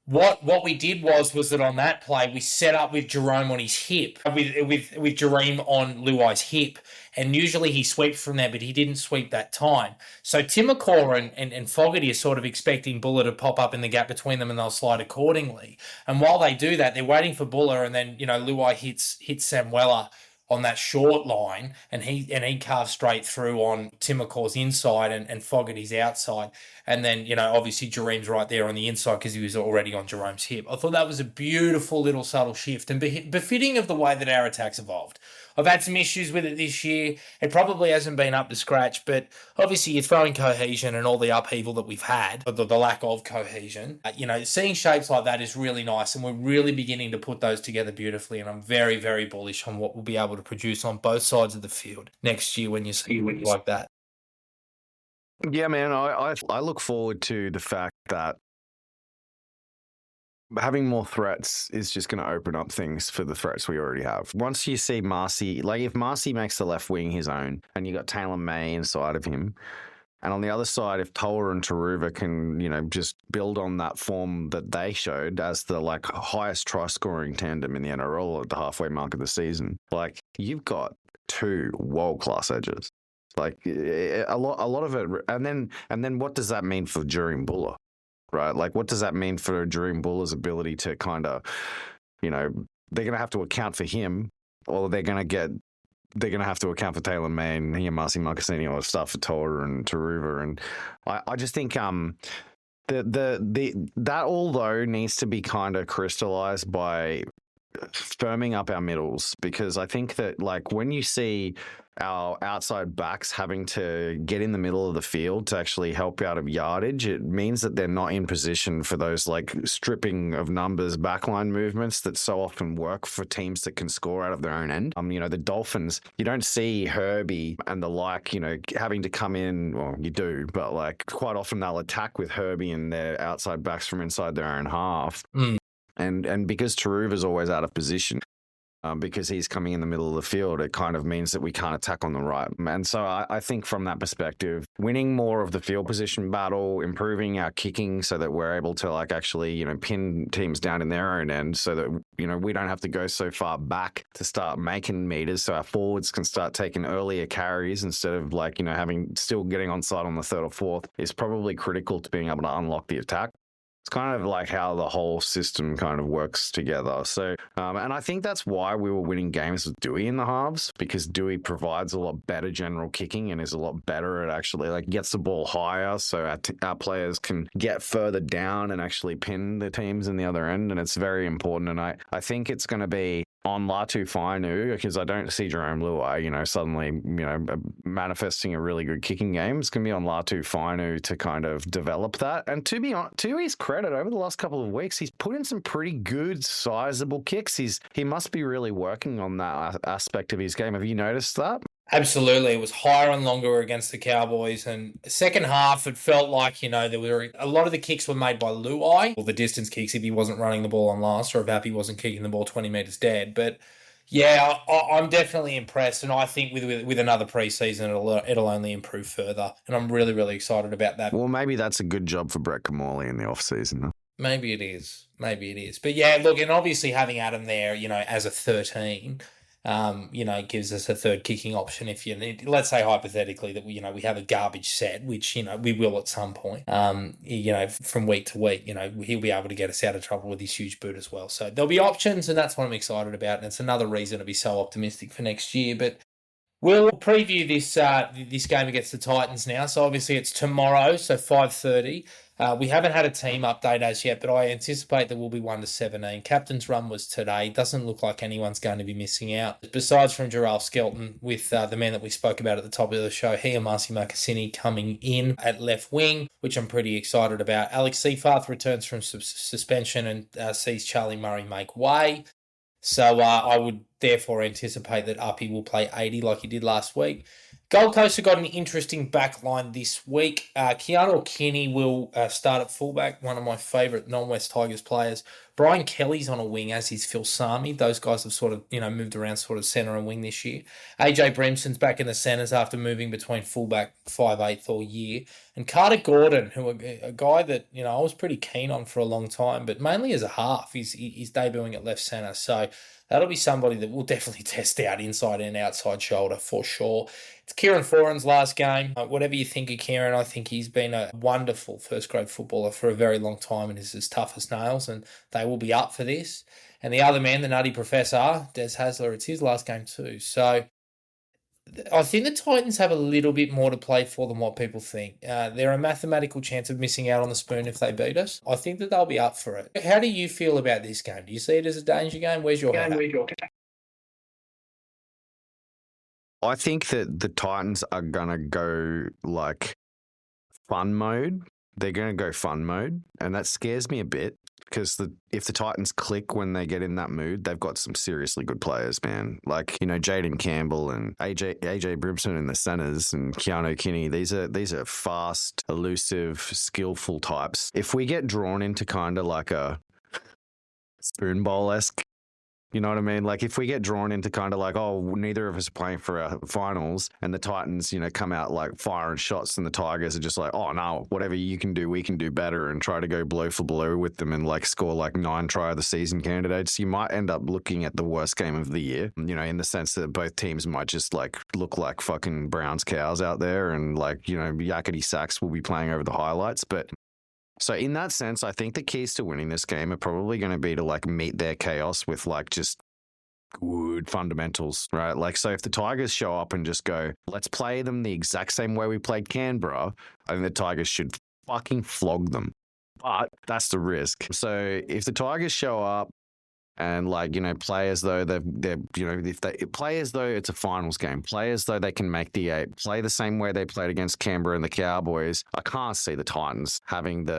what we did was that on that play we set up with Jerome on his hip, with Jerome on Luai's hip, and usually he sweeps from there, but he didn't sweep that time. So Timokor and Fogarty are sort of expecting Buller to pop up in the gap between them, and they'll slide accordingly. And while they do that, they're waiting for Buller, and then Luai hits Samuela on that short line, and he carves straight through on Timokor's inside and Fogarty's outside. And then, obviously Jerome's right there on the inside because he was already on Jerome's hip. I thought that was a beautiful little subtle shift and befitting of the way that our attack's evolved. I've had some issues with it this year. It probably hasn't been up to scratch, but obviously you're throwing cohesion and all the upheaval that we've had, the lack of cohesion. Seeing shapes like that is really nice, and we're really beginning to put those together beautifully, and I'm very, very bullish on what we'll be able to produce on both sides of the field next year when you see it like that. Yeah, man, I look forward to the fact that having more threats is just going to open up things for the threats we already have. Once you see Marcy, if Marcy makes the left wing his own, and you got Taylor May inside of him, and on the other side, if Toller and Taruva can, just build on that form that they showed as the highest try scoring tandem in the NRL at the halfway mark of the season, you've got two world class edges. A lot of it, and then what does that mean for Jareem Buller? Right, what does that mean for Jareem Buller's ability to kind of, they're going to have to account for him, or they're going to have to account for Taylor May and Marcy Marcassini or stuff for Toller and Taruva, and I just think that all though needs to be kind of crystallized by firming up our middles, because I think that when you see our outside backs having to get in the middle of the field to actually help out of yardage, it means that they're not in position for those stripping of numbers backline movements that so often work for teams that can score out of their own end. The Dolphins, you don't see Herbie and the having to come in, well, you do, but quite often they'll attack with Herbie and their outside backs from inside their own half. And because Taruva's always out of position, because he's coming in the middle of the field, it kind of means that we can't attack on the right. And so I think from that perspective, winning more of the field position battle, improving our kicking so that we're able to like actually, pin teams down in their own end so that, we don't have to go so far back to start making meters so our forwards can start taking earlier carries instead of like, still getting on side on the third or fourth is probably critical to being able to unlock the attack. It's kind of like how the whole system kind of works together. So, and I think that's why we were winning games with Dewey in the halves, because Dewey provides a lot better general kicking and is a lot better at actually like gets the ball higher so our players can get further down and actually pin the teams in the other end. And it's very important. And I think it's going to be on Latu Fainu, because I don't see Jerome Luai, suddenly, manifesting a really good kicking game. It's going to be on Latu Fainu to kind of develop that. And to be honest, to his credit, over the last couple of weeks, he's put in some pretty good, sizable kicks. He must be really working on that aspect of his game. Have you noticed that? Absolutely. It was higher and longer against the Cowboys. And second half, it felt like, there were a lot of the kicks were made by Luai, or the distance kicks if he wasn't running the ball on last, or if Appy wasn't kicking the ball 20 metres dead. But yeah, I'm definitely impressed. And I think with another preseason, it'll only improve further. And I'm really, really excited about that. Well, maybe that's a good job for Brett Kamali in the off-season. Maybe it is. But yeah, look, and obviously having Adam there, as a 13... gives us a third kicking option if you need. Let's say hypothetically that we have a garbage set, which we will at some point. From week to week, he'll be able to get us out of trouble with his huge boot as well. So there'll be options, and that's what I'm excited about. And it's another reason to be so optimistic for next year. But we'll preview this game against the Titans now. So obviously it's tomorrow, so 5:30. We haven't had a team update as yet, but I anticipate that we'll be 1-17. Captain's run was today. Doesn't look like anyone's going to be missing out. Besides from Jarrell Skelton, with the man that we spoke about at the top of the show, Hiamasi Makasini coming in at left wing, which I'm pretty excited about. Alex Seyfarth returns from suspension and sees Charlie Murray make way. So I would therefore anticipate that Uppy will play 80 like he did last week. Gold Coast have got an interesting back line this week. Keanu Kinney will start at fullback, one of my favourite non-West Tigers players. Brian Kelly's on a wing, as is Phil Sami. Those guys have sort of, moved around sort of centre and wing this year. AJ Brimson's back in the centres after moving between fullback 5/8 all year. And Carter Gordon, who a guy that, I was pretty keen on for a long time, but mainly as a half. He's debuting at left centre. So that'll be somebody that we'll definitely test out inside and outside shoulder for sure. It's Kieran Foran's last game. Whatever you think of Kieran, I think he's been a wonderful first-grade footballer for a very long time and is as tough as nails, and they will be up for this. And the other man, the nutty professor, Des Hasler, it's his last game too. So I think the Titans have a little bit more to play for than what people think. They're a mathematical chance of missing out on the spoon if they beat us. I think that they'll be up for it. How do you feel about this game? Do you see it as a danger game? Where's your head? I think that the Titans are going to go like fun mode. They're going to go fun mode. And that scares me a bit because if the Titans click when they get in that mood, they've got some seriously good players, man. Like, Jaden Campbell and AJ Brimson in the centers and Keanu Kinney. These are fast, elusive, skillful types. If we get drawn into kind of like a spoon bowl-esque, you know what I mean? Like if we get drawn into kind of like, oh, neither of us are playing for our finals and the Titans, come out like firing shots and the Tigers are just like, oh no, whatever you can do, we can do better and try to go blow for blow with them and like score like 9 try of the season candidates. You might end up looking at the worst game of the year, in the sense that both teams might just like look like fucking Browns cows out there and like, yakety sacks will be playing over the highlights. But so in that sense, I think the keys to winning this game are probably going to be to like meet their chaos with like just good fundamentals, right? Like, so if the Tigers show up and just go, let's play them the exact same way we played Canberra, I think the Tigers should fucking flog them. But that's the risk. So if the Tigers show up and like, play as though if they play as though it's a finals game, play as though they can make the 8, play the same way they played against Canberra and the Cowboys, I can't see the Titans having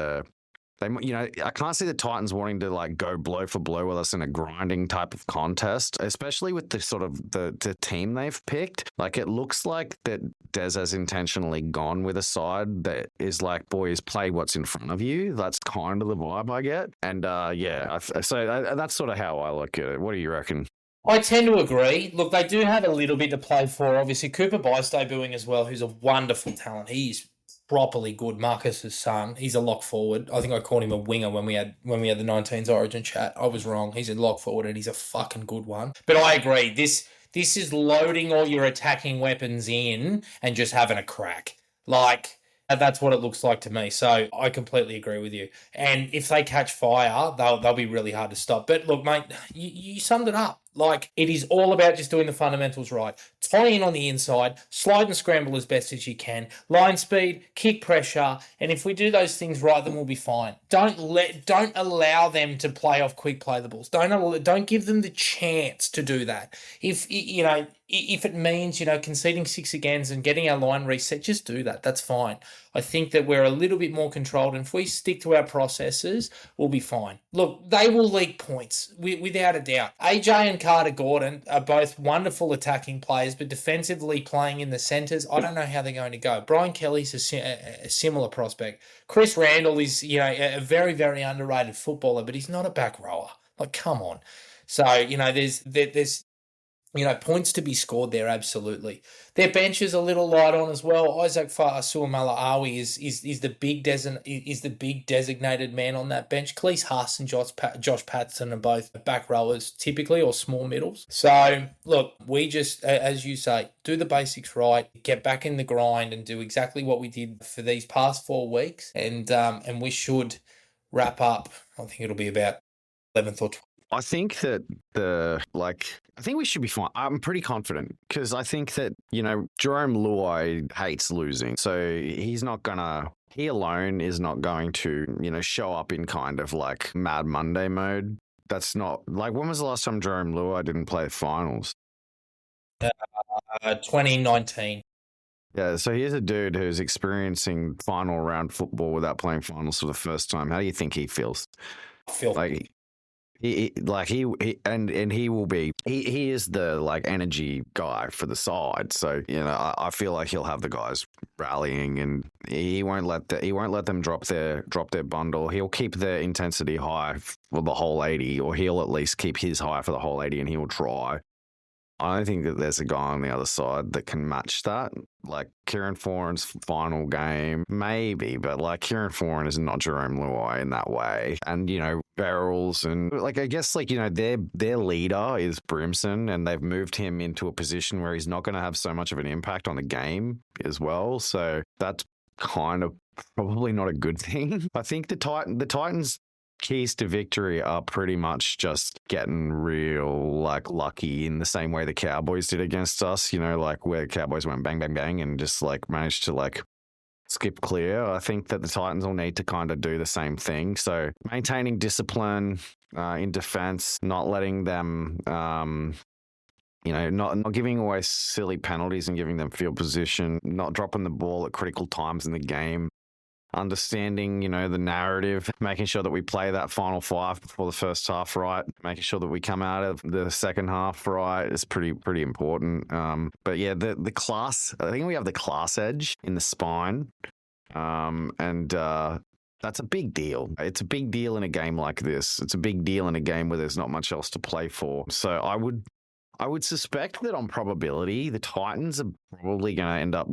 I can't see the Titans wanting to like go blow for blow with us in a grinding type of contest, especially with the sort of the team they've picked. Like it looks like that Des has intentionally gone with a side that is like, boys, play what's in front of you. That's kind of the vibe I get. And so that's sort of how I look at it. What do you reckon? I tend to agree. Look, they do have a little bit to play for. Obviously, Cooper Bye's debuting as well, who's a wonderful talent. He's properly good. Marcus's son. He's a lock forward. I think I called him a winger when we had the 19s Origin chat. I was wrong. He's a lock forward and he's a fucking good one. But I agree. This is loading all your attacking weapons in and just having a crack. Like that's what it looks like to me. So I completely agree with you. And if they catch fire, they'll be really hard to stop. But look, mate, you summed it up. Like, it is all about just doing the fundamentals right. Tie in on the inside, slide and scramble as best as you can, line speed, kick pressure, and if we do those things right, then we'll be fine. Don't allow them to play off quick play the balls. Don't give them the chance to do that. If it means conceding 6 agains and getting our line reset, just do that. That's fine. I think that we're a little bit more controlled, and if we stick to our processes, we'll be fine. Look, they will leak points without a doubt. AJ and Carter Gordon are both wonderful attacking players, but defensively playing in the centres, I don't know how they're going to go. Brian Kelly's a similar prospect. Chris Randall is a very, very underrated footballer, but he's not a back rower. Like, come on. So, there's points to be scored there, absolutely. Their bench is a little light on as well. Isaac Fa'asuamala-Awi is the big designated man on that bench. Khalees Haas and Josh Patson are both back rowers typically, or small middles. So, look, we just, as you say, do the basics right, get back in the grind and do exactly what we did for these past 4 weeks. And we should wrap up, I think it'll be about 11th or 12th. I think that I think we should be fine. I'm pretty confident because I think that, Jerome Luai hates losing. So he alone is not going to, show up in kind of like Mad Monday mode. That's not like, when was the last time Jerome Luai didn't play finals? 2019. Yeah, so here's a dude who's experiencing final round football without playing finals for the first time. How do you think he feels? I feel Like, he will be. He is the energy guy for the side. So I feel like he'll have the guys rallying, and he won't let them drop their bundle. He'll keep their intensity high for the whole 80, or he'll at least keep his high for the whole 80, and he will try. I don't think that there's a guy on the other side that can match that. Like Kieran Foran's final game, maybe, but Kieran Foran is not Jerome Luai in that way. And, Barrels and I guess their leader is Brimson, and they've moved him into a position where he's not going to have so much of an impact on the game as well. So that's kind of probably not a good thing. I think the Titans keys to victory are pretty much just getting real lucky in the same way the Cowboys did against us, where the Cowboys went bang, bang, bang and just managed to skip clear. I think that the Titans will need to kind of do the same thing. So maintaining discipline in defense, not letting them, not giving away silly penalties and giving them field position, not dropping the ball at critical times in the game. Understanding, the narrative, making sure that we play that final 5 before the first half right, making sure that we come out of the second half right is pretty important. But yeah, the class, I think we have the class edge in the spine, and that's a big deal. It's a big deal in a game like this. It's a big deal in a game where there's not much else to play for. So I would suspect that on probability, the Titans are probably going to end up,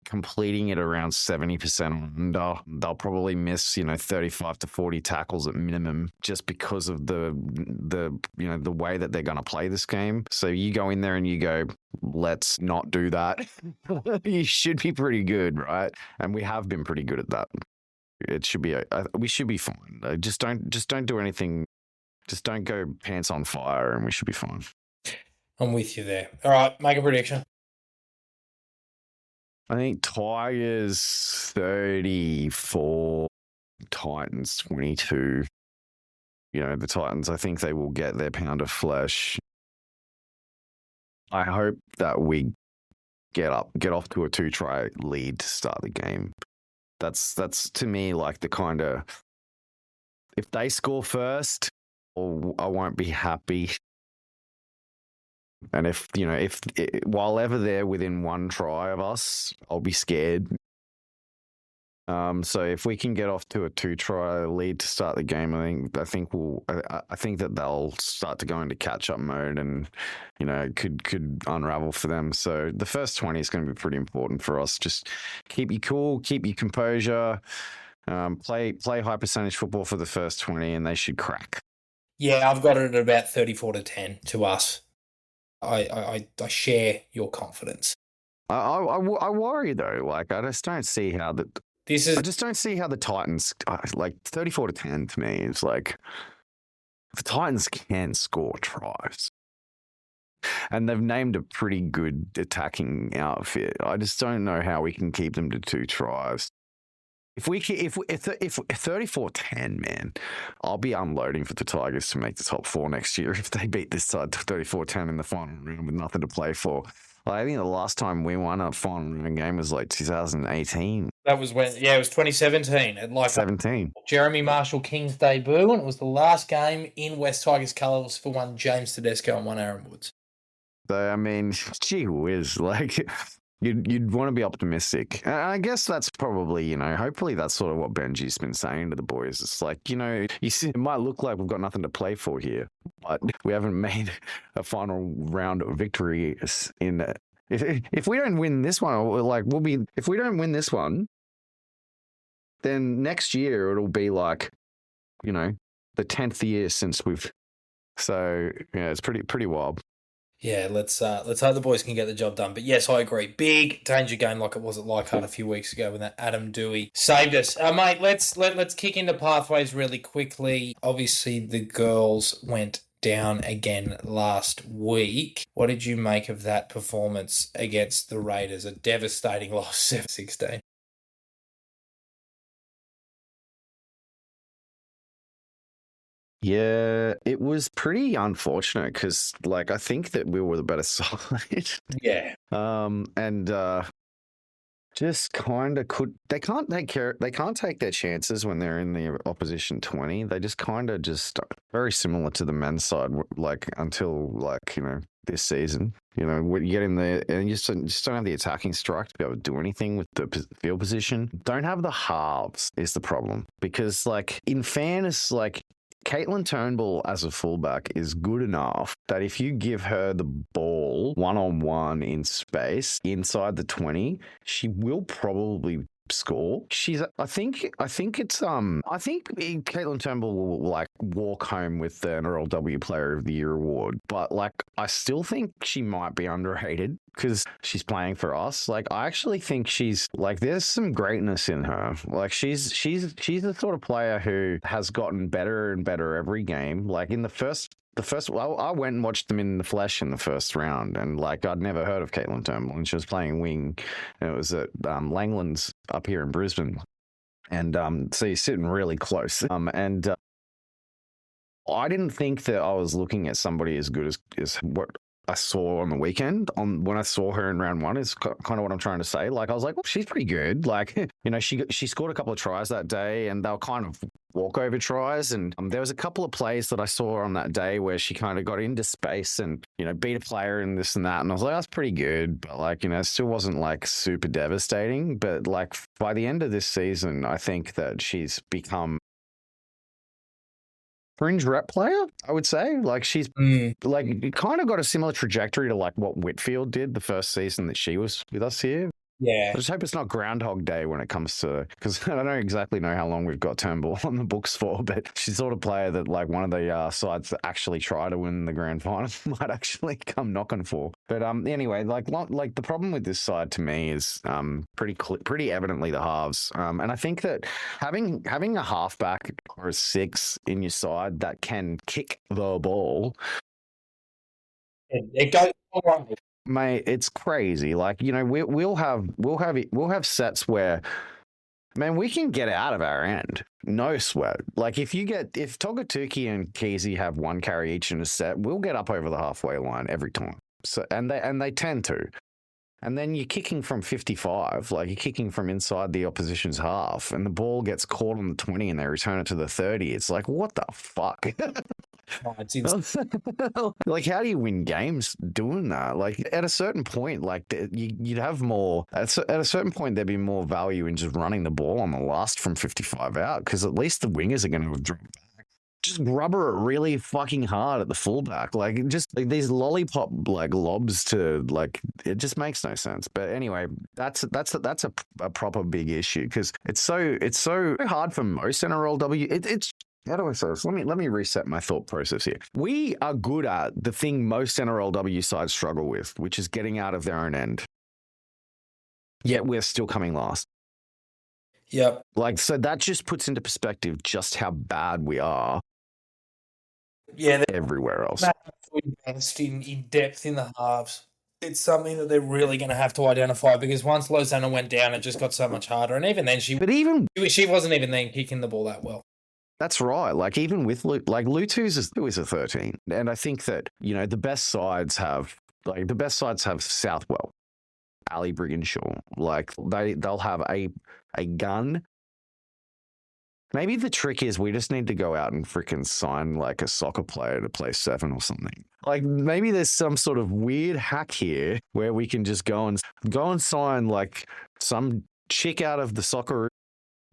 completing it around 70% under. They'll probably miss 35 to 40 tackles at minimum, just because of the way that they're going to play this game. So you go in there and you go, let's not do that. You should be pretty good, right? And we have been pretty good at that. It should be we should be fine. Just don't do anything. Just don't go pants on fire, and we should be fine. I'm with you there. All right, make a prediction. I think Tigers 34, Titans 22. The Titans, I think they will get their pound of flesh. I hope that we get off to a 2-try lead to start the game. That's to me the kind of, if they score first, I won't be happy. And if while ever they're within 1 try of us, I'll be scared. So if we can get off to a 2-try lead to start the game, I think that they'll start to go into catch-up mode, and could unravel for them. So the first 20 is going to be pretty important for us. Just keep you cool, keep your composure, play high percentage football for the first 20, and they should crack. Yeah, I've got it at about 34-10 to us. I share your confidence. I worry though. Like I just don't see how I just don't see how the Titans, like 34-10 to me is like, the Titans can score tries, and they've named a pretty good attacking outfit. I just don't know how we can keep them to 2 tries. If 34-10, man, I'll be unloading for the Tigers to make the top 4 next year if they beat this side 34-10 in the final round with nothing to play for. I think the last time we won a final round game was like 2018. That was when, it was 2017. And like 17. Jeremy Marshall King's debut, and it was the last game in West Tigers colours for one James Tedesco and one Aaron Woods. So, I mean, gee whiz, like, you'd want to be optimistic. And I guess that's probably, hopefully that's sort of what Benji's been saying to the boys. It's like, you see, it might look like we've got nothing to play for here, but we haven't made a final round victory in. If we don't win this one, like if we don't win this one, then next year it'll be like, the 10th year since we've. So yeah, it's pretty wild. Yeah, let's hope the boys can get the job done. But yes, I agree. Big danger game like it was at Leichhardt a few weeks ago when that Adam Dewey saved us. Mate, let's kick into pathways really quickly. Obviously, the girls went down again last week. What did you make of that performance against the Raiders? A devastating loss, 7-16. Yeah, it was pretty unfortunate because, like, I think that we were the better side. Yeah. And just kind of they can't take their chances when they're in the opposition 20. They just kind of very similar to the men's side, like until this season. When you get in there and you just don't have the attacking strike to be able to do anything with the field position. Don't have the halves is the problem, because, like, in fairness, like, Caitlin Turnbull as a fullback is good enough that if you give her the ball one-on-one in space inside the 20, she will probably score. I think Caitlin Turnbull will like walk home with the NRLW Player of the Year award, but like I still think she might be underrated because she's playing for us. Like I actually think she's like there's some greatness in her. Like she's the sort of player who has gotten better and better every game. Like in the first, I went and watched them in the flesh in the first round, and like I'd never heard of Caitlin Turnbull, and she was playing wing, and it was at Langlands up here in Brisbane, and so you're sitting really close, and I didn't think that I was looking at somebody as good as what I saw on the weekend. When I saw her in round 1 is kind of what I'm trying to say. Like I was like, oh, she's pretty good. Like she scored a couple of tries that day, and they were kind of walkover tries, and there was a couple of plays that I saw on that day where she kind of got into space and beat a player and this and that, and I was like, that's pretty good, but like it still wasn't like super devastating. But like by the end of this season, I think that she's become fringe rep player, I would say. Like she's like kind of got a similar trajectory to like what Whitfield did the first season that she was with us here. Yeah. I just hope it's not Groundhog Day when it comes to, because I don't exactly know how long we've got Turnbull on the books for, but she's sort of player that like one of the sides that actually try to win the grand final might actually come knocking for. But anyway, like the problem with this side to me is pretty evidently the halves. And I think that having a halfback or a 6 in your side that can kick the ball, it goes all right. Mate, it's crazy. Like we'll have sets where, man, we can get out of our end, no sweat. Like if Togatuki and Keezy have 1 carry each in a set, we'll get up over the halfway line every time. So and they tend to. And then you're kicking from 55, like you're kicking from inside the opposition's half, and the ball gets caught on the 20 and they return it to the 30. It's like, what the fuck? Oh, it's insane. Like, how do you win games doing that? Like, at a certain point, like, you'd have more. At a certain point, there'd be more value in just running the ball on the last from 55 out, because at least the wingers are going to just rubber it really fucking hard at the fullback. Like, just like these lollipop like lobs to like, it just makes no sense. But anyway, that's a proper big issue, because it's so hard for most NRLW. It's how do I say this? Let me reset my thought process here. We are good at the thing most NRLW sides struggle with, which is getting out of their own end. Yet we're still coming last. Yep. Like, so that just puts into perspective just how bad we are. Yeah, everywhere else. Invest in depth in the halves. It's something that they're really going to have to identify, because once Lozana went down, it just got so much harder. And even then, she wasn't even then kicking the ball that well. That's right. Like, even with Lutu's is a 13, and I think that, you know, the best sides have Southwell, Ali Brigginshaw. Like, they'll have a gun. Maybe the trick is we just need to go out and freaking sign like a soccer player to play 7 or something. Like, maybe there's some sort of weird hack here where we can just go and sign like some chick out of the soccer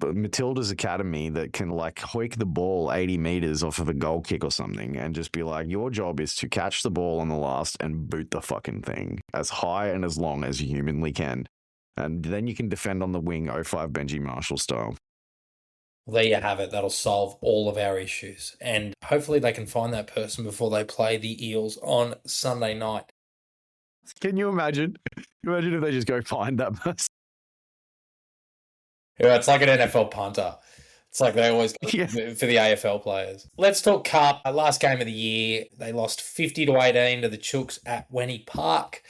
Matilda's academy that can like hoik the ball 80 meters off of a goal kick or something, and just be like, your job is to catch the ball on the last and boot the fucking thing as high and as long as you humanly can. And then you can defend on the wing 05 Benji Marshall style. Well, there you have it. That'll solve all of our issues. And hopefully they can find that person before they play the Eels on Sunday night. Can you imagine? Imagine if they just go find that person. Yeah, it's like an NFL punter. It's like they always go for the AFL players. Let's talk Cup. Last game of the year, they lost 50-18 to the Chooks at Wenny Park.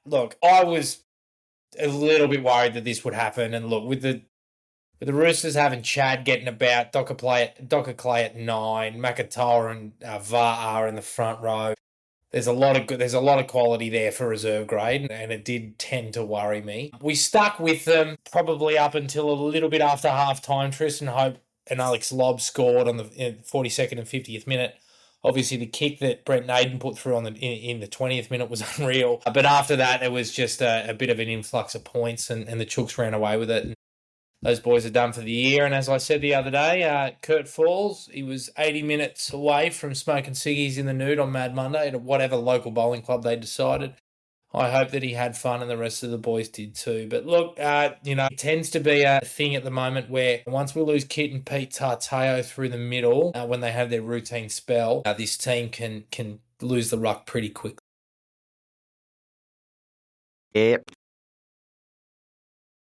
Look, I was a little bit worried that this would happen. And look, with the Roosters having Chad getting about, Docker Clay at 9, Makatoa and Var in the front row. There's a lot of quality there for reserve grade, and it did tend to worry me. We stuck with them probably up until a little bit after half time. Tristan Hope and Alex Lobb scored on the 42nd and 50th minute. Obviously, the kick that Brent Naden put through in the 20th minute was unreal. But after that, it was just a bit of an influx of points, and the Chooks ran away with it. Those boys are done for the year. And as I said the other day, Kurt Falls, he was 80 minutes away from smoking ciggies in the nude on Mad Monday at whatever local bowling club they decided. I hope that he had fun and the rest of the boys did too. But look, it tends to be a thing at the moment where once we lose Kit and Pete Tarteo through the middle, when they have their routine spell, this team can lose the ruck pretty quickly.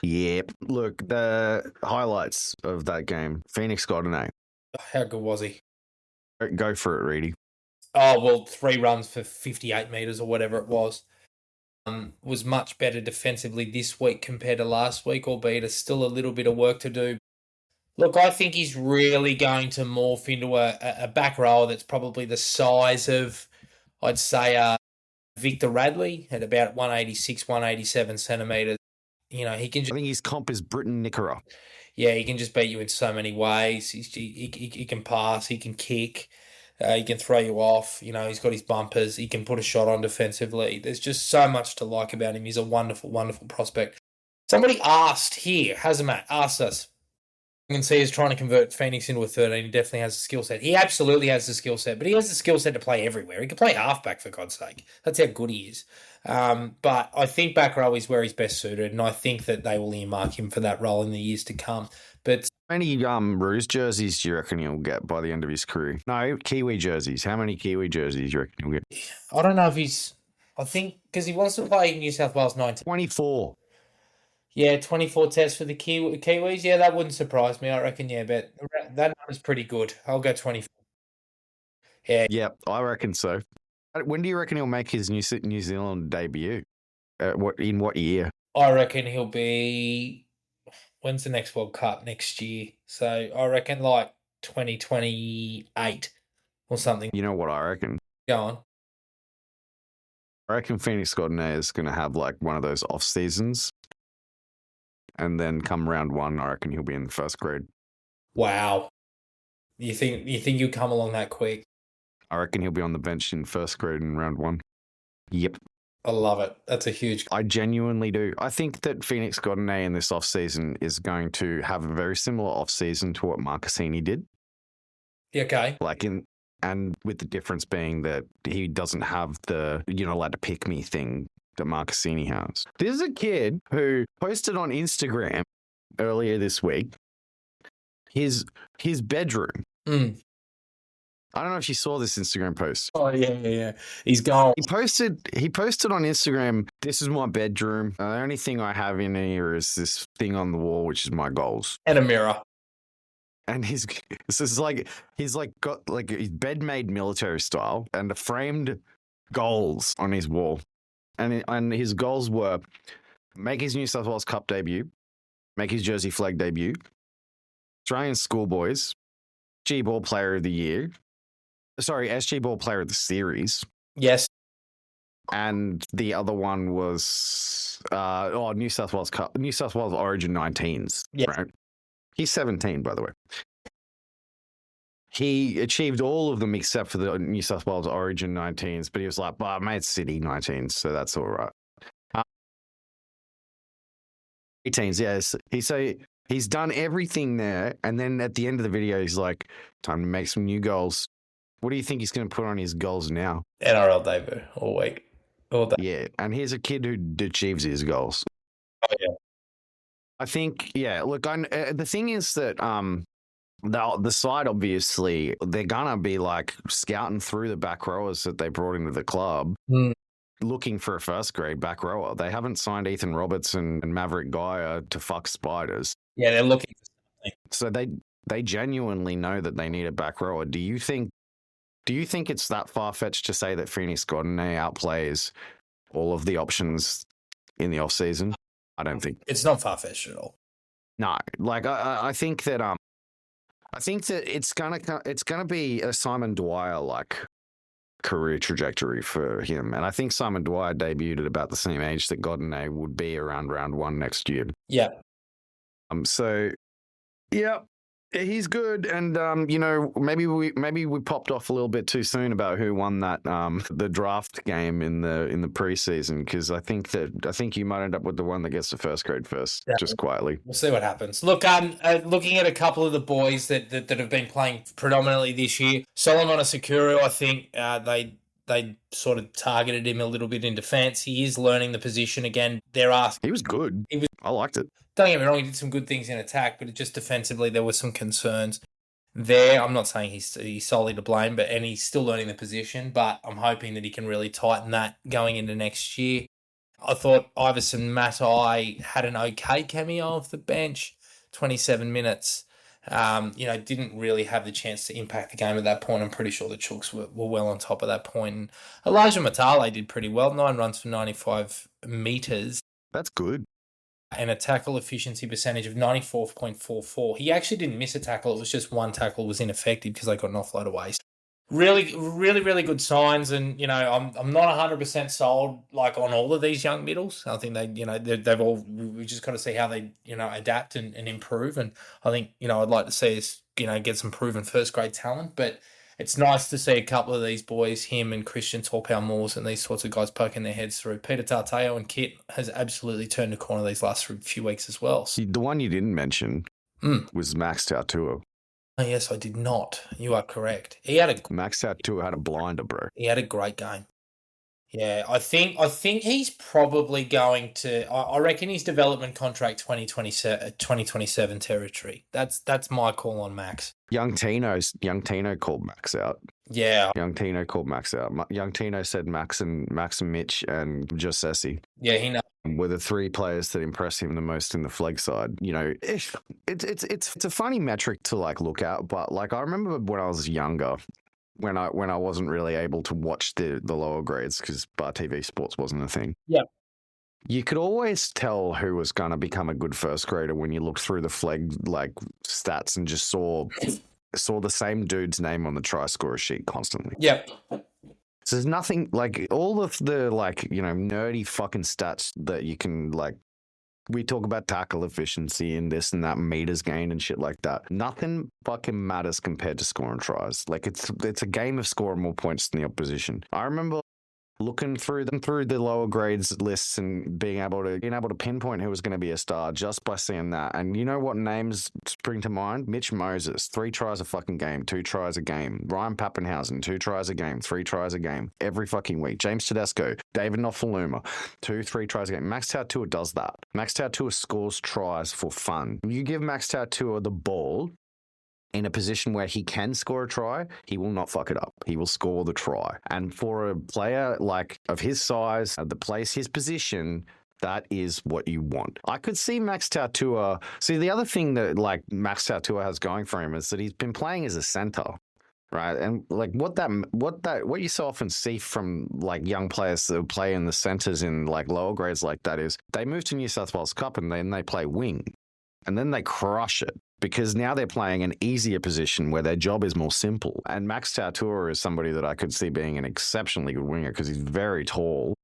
Yep. Look, the highlights of that game. Phoenix got an A. How good was he? Go for it, Reedy. Oh, well, 3 runs for 58 metres or whatever it was. Was much better defensively this week compared to last week, albeit there's still a little bit of work to do. Look, I think he's really going to morph into a back rower that's probably the size of, I'd say, Victor Radley at about 186, 187 centimetres. You know, he can. I think his comp is Britton Nickera. Yeah, he can just beat you in so many ways. He can pass, he can kick, he can throw you off. You know, he's got his bumpers. He can put a shot on defensively. There's just so much to like about him. He's a wonderful, wonderful prospect. Somebody asked here, Hazamat asked us. You can see he's trying to convert Phoenix into a 13. He definitely has the skill set. He absolutely has the skill set, but he has the skill set to play everywhere. He can play halfback, for God's sake. That's how good he is. But I think back row is where he's best suited, and I think that they will earmark him for that role in the years to come. But how many Roos jerseys do you reckon he'll get by the end of his career? No, Kiwi jerseys. How many Kiwi jerseys do you reckon he'll get? I don't know if he's... I think because he wants to play in New South Wales 19. 24. Yeah, 24 tests for the Kiwis. Yeah, that wouldn't surprise me, I reckon. Yeah, but that number's pretty good. I'll go 24. Yeah. Yep, I reckon so. When do you reckon he'll make his New Zealand debut? In what year? I reckon he'll be... When's the next World Cup? Next year. So I reckon like 2028 or something. You know what I reckon? Go on. I reckon Phoenix Gardner is going to have like one of those off seasons. And then come round 1, I reckon he'll be in the first grade. Wow. You think you'll come along that quick? I reckon he'll be on the bench in first grade in round 1. Yep. I love it. That's a huge. I genuinely do. I think that Phoenix Gardiner in this offseason is going to have a very similar offseason to what Marcassini did. Okay. And with the difference being that he doesn't have the you're not allowed to pick me thing that Marcassini has. There's a kid who posted on Instagram earlier this week his bedroom. Mm. I don't know if you saw this Instagram post. Oh yeah. He's gone. He posted on Instagram, "This is my bedroom. The only thing I have in here is this thing on the wall, which is my goals." And a mirror. And he's got like his bed made military style and the framed goals on his wall. And his goals were make his New South Wales Cup debut, make his Jersey flag debut, Australian Schoolboys, G Ball Player of the Year. Sorry, SG Ball Player of the Series. Yes. And the other one was New South Wales Cup, New South Wales Origin 19s. Yeah. Right? He's 17, by the way. He achieved all of them except for the New South Wales Origin 19s, but he was like, I made City 19s, so that's all right. 18s, yes. He's done everything there, and then at the end of the video, he's like, time to make some new goals. What do you think he's going to put on his goals now? NRL debut all week. All day. Yeah, and here's a kid who achieves his goals. Oh, yeah. I think, yeah, look, the thing is that the side, obviously, they're going to be like scouting through the back rowers that they brought into the club, looking for a first grade back rower. They haven't signed Ethan Roberts and Maverick Geyer to fuck spiders. Yeah, they're looking for So something. they genuinely know that they need a back rower. Do you think it's that far-fetched to say that Phoenix Gardiner outplays all of the options in the off-season? I don't think. It's not far-fetched at all. No. Like, I think that it's gonna be a Simon Dwyer-like career trajectory for him. And I think Simon Dwyer debuted at about the same age that Gardiner would be around round 1 next year. Yeah. So, yeah. He's good, and maybe we popped off a little bit too soon about who won that the draft game in the preseason, because I think you might end up with the one that gets to first grade first, just quietly. We'll see what happens. Look, looking at a couple of the boys that have been playing predominantly this year, Solomon Asakuru, I think they sort of targeted him a little bit in defence. He is learning the position again. He was good. I liked it. Don't get me wrong, he did some good things in attack, but just defensively there were some concerns there. I'm not saying he's solely to blame, and he's still learning the position, but I'm hoping that he can really tighten that going into next year. I thought Iverson Matai had an okay cameo off the bench, 27 minutes. Didn't really have the chance to impact the game at that point. I'm pretty sure the Chooks were well on top of that point. And Elijah Matale did pretty well, 9 runs for 95 metres. That's good. And a tackle efficiency percentage of 94.44. He actually didn't miss a tackle. It was just one tackle was ineffective because they got an offload away. Really, really, really good signs. And, I'm not 100% sold like on all of these young middles. I think they've all, we just got to see how they, adapt and improve. And I think, I'd like to see us, get some proven first grade talent. But it's nice to see a couple of these boys, him and Christian Torpau-Moores and these sorts of guys poking their heads through. Peter Tarteo and Kit has absolutely turned the corner these last few weeks as well. See, the one you didn't mention was Max Tautua. Oh, yes, I did not. You are correct. Max Tautua had a blinder, bro. He had a great game. Yeah, I think he's probably going to. I reckon his development contract 2027 territory. That's my call on Max. Young Tino called Max out. Yeah, Young Tino called Max out. Young Tino said Max and Mitch and Josessi. Yeah, he knows. Were the 3 players that impressed him the most in the flag side. It's a funny metric to like look at, but like I remember when I was younger. When I wasn't really able to watch the lower grades because Bar TV Sports wasn't a thing. Yeah. You could always tell who was going to become a good first grader when you looked through the flag like stats and just saw the same dude's name on the try scorer sheet constantly. Yeah. So there's nothing like all of the like, nerdy fucking stats that you can like We talk about tackle efficiency and this and that, meters gained and shit like that. Nothing fucking matters compared to scoring tries. Like it's a game of scoring more points than the opposition. I remember looking through the lower grades lists and being able to pinpoint who was going to be a star just by seeing that. And you know what names spring to mind? Mitch Moses, 3 tries a fucking game, 2 tries a game. Ryan Pappenhausen, 2 tries a game, 3 tries a game every fucking week. James Tedesco, David Nofaluma, 2, 3 tries a game. Max Tautua does that. Max Tautua scores tries for fun. You give Max Tautua the ball in a position where he can score a try, he will not fuck it up. He will score the try. And for a player like of his size, that plays his position, that is what you want. I could see Max Tautua. See, the other thing that like Max Tautua has going for him is that he's been playing as a center. Right. And like what you so often see from like young players that play in the centers in like lower grades like that is they move to New South Wales Cup and then they play wing. And then they crush it because now they're playing an easier position where their job is more simple. And Max Tautua is somebody that I could see being an exceptionally good winger because he's very tall,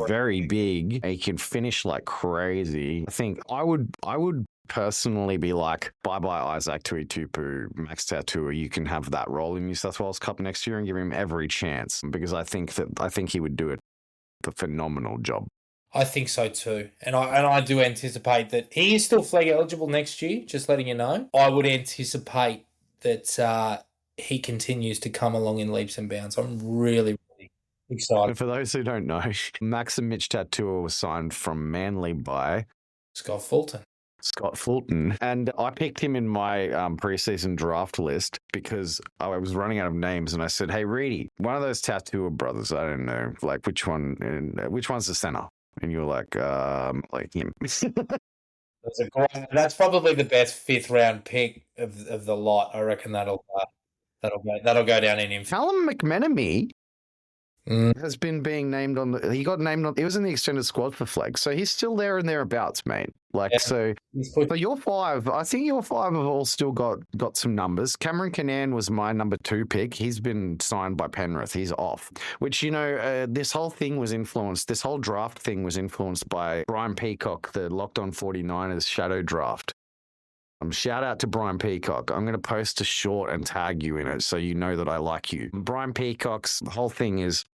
very big. He can finish like crazy. I think I would personally be like, bye-bye Isaac Tuitupu, Max Tautua. You can have that role in New South Wales Cup next year and give him every chance because I think he would do it a phenomenal job. I think so too. And I do anticipate that he is still flag eligible next year, just letting you know. I would anticipate that he continues to come along in leaps and bounds. I'm really, really excited. And for those who don't know, Max and Mitch Tautua was signed from Manly by Scott Fulton. And I picked him in my preseason draft list because I was running out of names and I said, hey, Reedy, one of those Tautua brothers, I don't know, like which one's the center? And you're like him. That's probably the best 5th round pick of the lot. I reckon that'll go down in him. Callum McMenemy has been being named he was in the extended squad for flag, so he's still there and thereabouts, mate. Like, yeah. So your 5, I think your 5 have all still got some numbers. Cameron Cannan was my number 2 pick. He's been signed by Penrith. He's off, which, this whole draft thing was influenced by Brian Peacock, the Locked On 49ers shadow draft. Shout out to Brian Peacock. I'm going to post a short and tag you in it so you know that I like you. Brian Peacock's whole thing is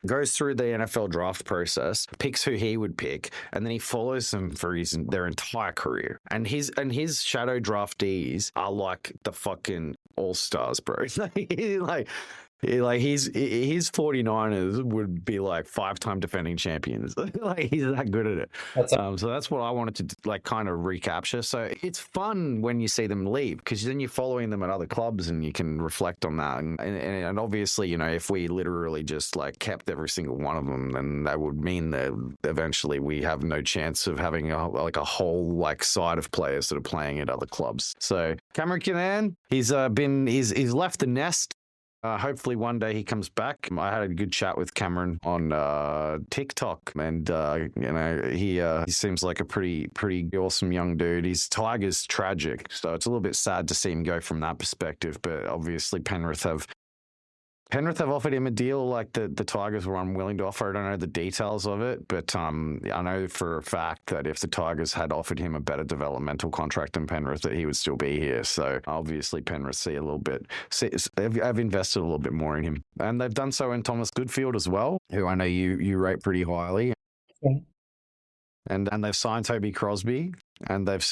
goes through the NFL draft process, picks who he would pick, and then he follows them for their entire career. And his shadow draftees are like the fucking all-stars, bro. His 49ers would be like 5-time defending champions. Like he's that good at it. So that's what I wanted to like kind of recapture. So it's fun when you see them leave because then you're following them at other clubs and you can reflect on that. And obviously, if we literally just like kept every single one of them, then that would mean that eventually we have no chance of having a whole like side of players that are playing at other clubs. So Cameron Cannan, he's left the nest. Hopefully one day he comes back. I had a good chat with Cameron on TikTok, and he seems like a pretty awesome young dude. His Tigers tragic, so it's a little bit sad to see him go from that perspective. But obviously Penrith have offered him a deal like the Tigers were unwilling to offer. I don't know the details of it, but I know for a fact that if the Tigers had offered him a better developmental contract than Penrith, that he would still be here. So obviously Penrith have invested a little bit more in him. And they've done so in Thomas Goodfield as well, who I know you rate pretty highly. Okay. And they've signed Toby Crosby, and they've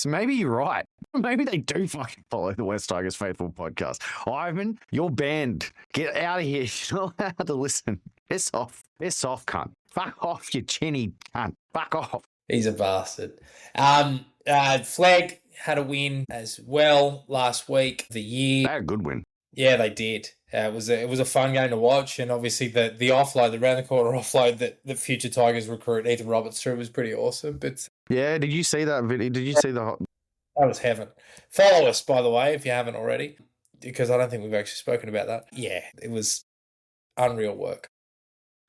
So maybe you're right. Maybe they do fucking follow the West Tigers Faithful podcast. Ivan, you're banned. Get out of here. You're not allowed to listen. Piss off. Piss off, cunt. Fuck off, you chinny cunt. Fuck off. He's a bastard. Flag had a win as well last week. The year. They had a good win. Yeah, they did. It was a fun game to watch, and obviously the offload, the round the corner offload that the future Tigers recruit Ethan Roberts threw was pretty awesome. But yeah, did you see that video? Did you see the? That was heaven. Follow us, by the way, if you haven't already, because I don't think we've actually spoken about that. Yeah, it was unreal work.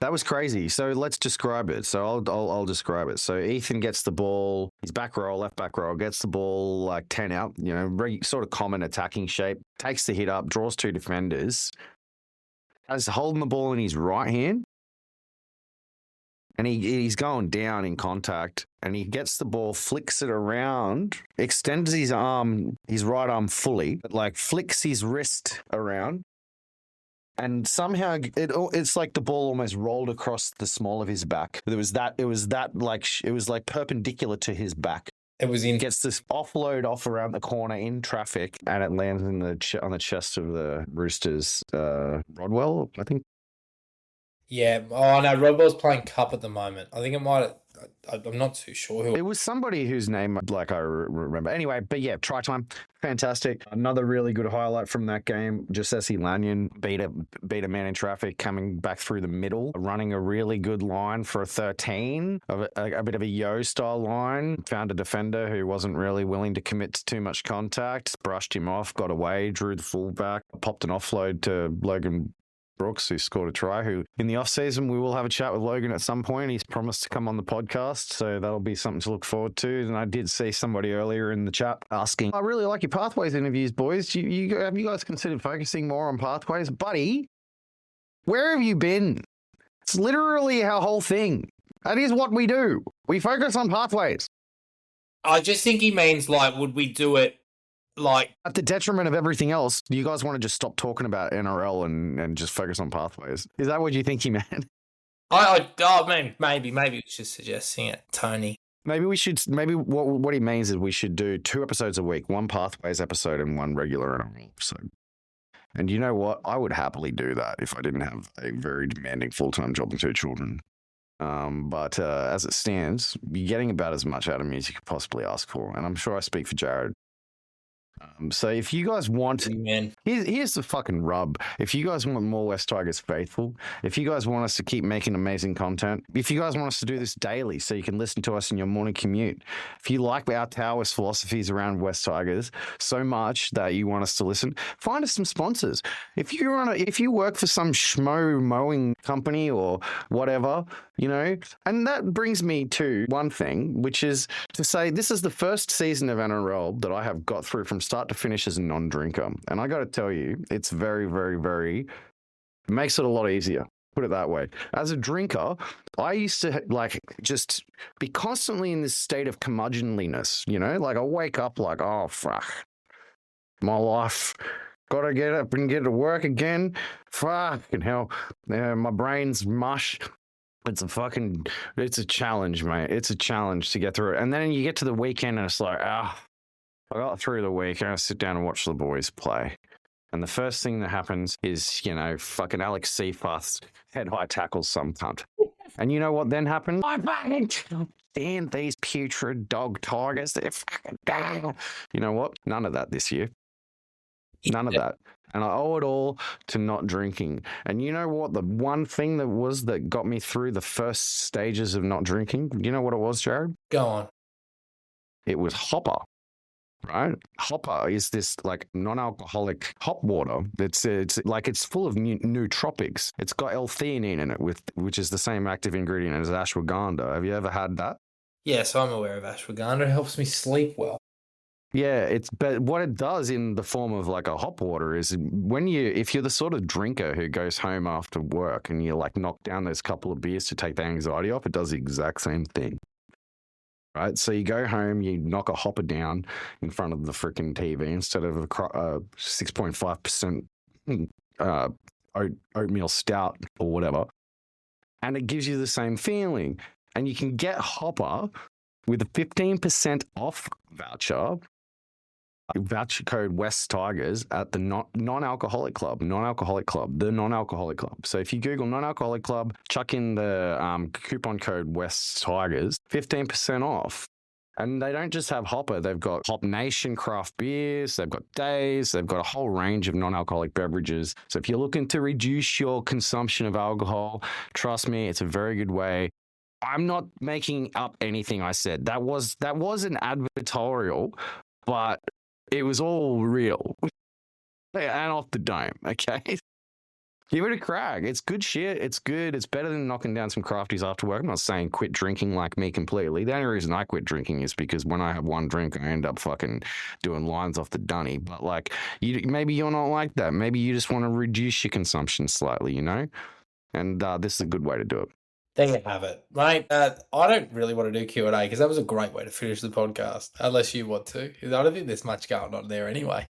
That was crazy. So let's describe it. So I'll describe it. So Ethan gets the ball. He's back row, left back row, gets the ball like 10 out, sort of common attacking shape, takes the hit up, draws 2 defenders, has holding the ball in his right hand, and he's going down in contact, and he gets the ball, flicks it around, extends his arm, his right arm fully, but like flicks his wrist around, and somehow it's like the ball almost rolled across the small of his back. It was like perpendicular to his back. It was in. Gets this offload off around the corner in traffic, and it lands in on the chest of the Roosters. Rodwell, I think. Yeah. Oh no, Rodwell's playing cup at the moment. I think it might. I'm not too sure who. It was somebody whose name I remember. Anyway, but yeah, try time, fantastic. Another really good highlight from that game. Jesse Lanyon beat a man in traffic coming back through the middle, running a really good line for a 13, a bit of a yo style line. Found a defender who wasn't really willing to commit to too much contact, brushed him off, got away, drew the fullback, popped an offload to Logan Brooks, who scored a try, who in the off-season we will have a chat with Logan at some point. He's promised to come on the podcast, so that'll be something to look forward to. And I did see somebody earlier in the chat asking, I really like your Pathways interviews, boys. Have you guys considered focusing more on Pathways? Buddy, where have you been? It's literally our whole thing. That is what we do. We focus on Pathways. I just think he means, like, would we do it like at the detriment of everything else? Do you guys want to just stop talking about NRL and just focus on Pathways? Is that what you think he meant? I mean, maybe it's just suggesting it, Tony. Maybe we should. Maybe what he means is we should do 2 episodes a week, 1 Pathways episode and 1 regular NRL episode. And you know what? I would happily do that if I didn't have a very demanding full-time job and 2 children. But as it stands, you're getting about as much out of me as you could possibly ask for, and I'm sure I speak for Jared. So if you guys want, here's the fucking rub. If you guys want more West Tigers faithful, if you guys want us to keep making amazing content, if you guys want us to do this daily so you can listen to us in your morning commute, if you like our Taoist philosophies around West Tigers so much that you want us to listen, find us some sponsors. If you work for some schmo mowing company or whatever, you know, and that brings me to one thing, which is to say this is the first season of NRL that I have got through from start to finish as a non-drinker. And I got to tell you, it's very, very, very, it makes it a lot easier. Put it that way. As a drinker, I used to like just be constantly in this state of curmudgeonliness, you know, like I wake up like, oh, fuck, my life. Got to get up and get to work again. Fucking hell. My brain's mush. It's a challenge, mate. It's a challenge to get through it. And then you get to the weekend and it's like, I got through the week and I sit down and watch the boys play. And the first thing that happens is, you know, fucking Alex Seafath head high tackles some cunt. And you know what then happens? I fucking stand these putrid dog Tigers. They're fucking down. You know what? None of that this year. None of that. And I owe it all to not drinking. And you know what? The one thing that got me through the first stages of not drinking, you know what it was, Jared? Go on. It was Hopper, right? Hopper is this like non-alcoholic hop water. It's full of nootropics. It's got L-theanine in it, which is the same active ingredient as ashwagandha. Have you ever had that? Yes, I'm aware of ashwagandha. It helps me sleep well. Yeah, but what it does in the form of like a hop water is if you're the sort of drinker who goes home after work and you like knock down those couple of beers to take the anxiety off, it does the exact same thing. Right? So you go home, you knock a hopper down in front of the freaking TV instead of a 6.5% oatmeal stout or whatever. And it gives you the same feeling. And you can get Hopper with a 15% off voucher code West Tigers at the non-alcoholic club, the non-alcoholic club. So if you Google non-alcoholic club, chuck in the coupon code West Tigers, 15% off. And they don't just have Hopper, they've got Hop Nation craft beers, they've got Days, they've got a whole range of non-alcoholic beverages. So if you're looking to reduce your consumption of alcohol, trust me, it's a very good way. I'm not making up anything I said. That was an advertorial, but it was all real and off the dome, okay? Give it a crack. It's good shit. It's good. It's better than knocking down some crafties after work. I'm not saying quit drinking like me completely. The only reason I quit drinking is because when I have one drink, I end up fucking doing lines off the dunny. But like, maybe you're not like that. Maybe you just want to reduce your consumption slightly, you know? And this is a good way to do it. There you have it, mate. I don't really want to do Q&A because that was a great way to finish the podcast, unless you want to. I don't think there's much going on there anyway.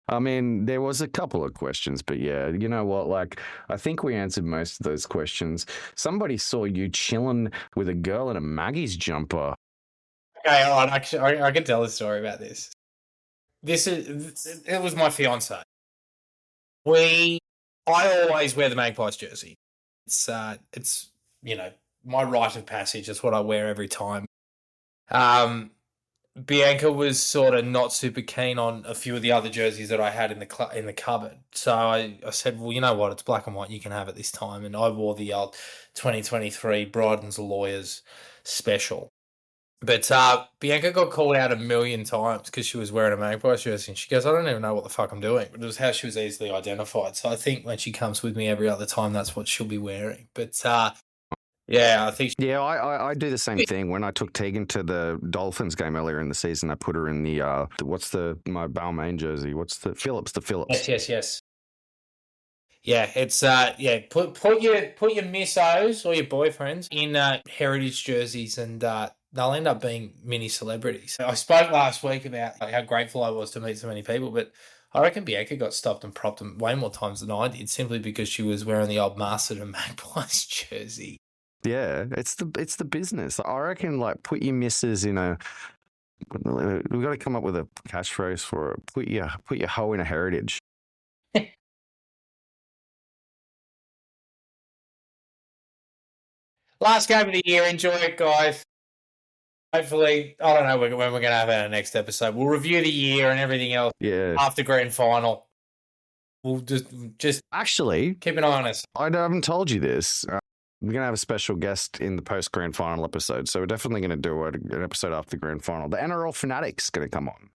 I mean, there was a couple of questions, but yeah, you know what? Like, I think we answered most of those questions. Somebody saw you chilling with a girl in a Maggie's jumper. Okay, all right. Actually, I can tell a story about this. It was my fiance. I always wear the Magpies jersey. It's my rite of passage. It's what I wear every time. Bianca was sort of not super keen on a few of the other jerseys that I had in the cupboard. So I said, well, you know what? It's black and white. You can have it this time. And I wore the old 2023 Bryden's Lawyers special. But Bianca got called out a million times because she was wearing a Magpies jersey. And she goes, I don't even know what the fuck I'm doing. But it was how she was easily identified. So I think when she comes with me every other time, that's what she'll be wearing. But yeah, I think. Yeah, I do the same thing. When I took Tegan to the Dolphins game earlier in the season, I put her in my Balmain jersey? What's the Phillips? The Phillips. Yes. Yeah, it's Put your missos or your boyfriends in heritage jerseys, and they'll end up being mini celebrities. I spoke last week about how grateful I was to meet so many people, but I reckon Bianca got stopped and propped way more times than I did, simply because she was wearing the old Marsden and Magpies jersey. Yeah, it's the business. I reckon, like, put your missus in a. We've got to come up with a catchphrase for it. Put your hoe in a heritage. Last game of the year. Enjoy it, guys. Hopefully, I don't know when we're going to have our next episode. We'll review the year and everything else. Yeah. After grand final. We'll just actually keep an eye on us. I haven't told you this. We're going to have a special guest in the post-grand final episode, so we're definitely going to do an episode after the grand final. The NRL Fanatic's going to come on.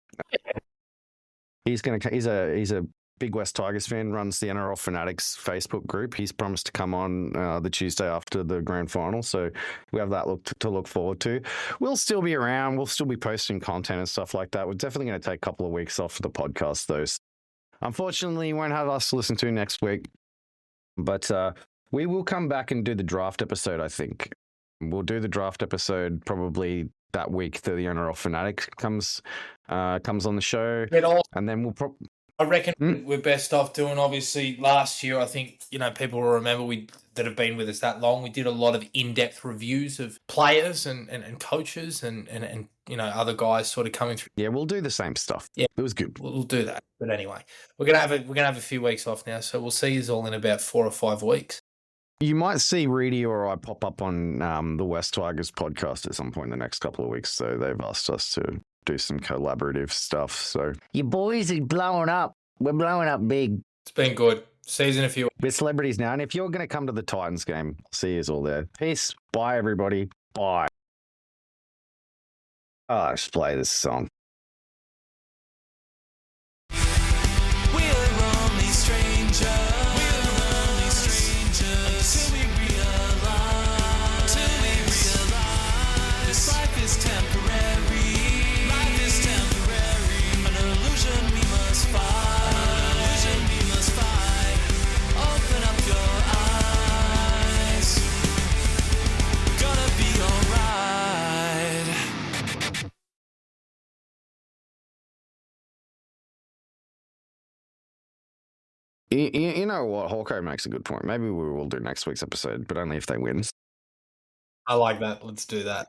He's a big West Tigers fan, runs the NRL Fanatics Facebook group. He's promised to come on the Tuesday after the grand final, so we have that to look forward to. We'll still be around. We'll still be posting content and stuff like that. We're definitely going to take a couple of weeks off for the podcast, though. Unfortunately, you won't have us to listen to next week, but we will come back and do the draft episode, I think. We'll do the draft episode probably that week that the NRL Fanatic comes on the show. And then we'll I reckon we're best off doing, obviously, last year, I think, people will remember that have been with us that long. We did a lot of in-depth reviews of players and coaches and other guys sort of coming through. Yeah, we'll do the same stuff. Yeah, it was good. We'll do that. But anyway, we're gonna have a few weeks off now, so we'll see you all in about 4 or 5 weeks. You might see Reedy or I pop up on the West Tigers podcast at some point in the next couple of weeks. So they've asked us to do some collaborative stuff. So you boys are blowing up. We're blowing up big. It's been good. Season a few. We're celebrities now. And if you're going to come to the Titans game, see you all there. Peace. Bye, everybody. Bye. Oh, let's play this song. We're only strangers. You know what? Hawkeye makes a good point. Maybe we will do next week's episode, but only if they win. I like that. Let's do that.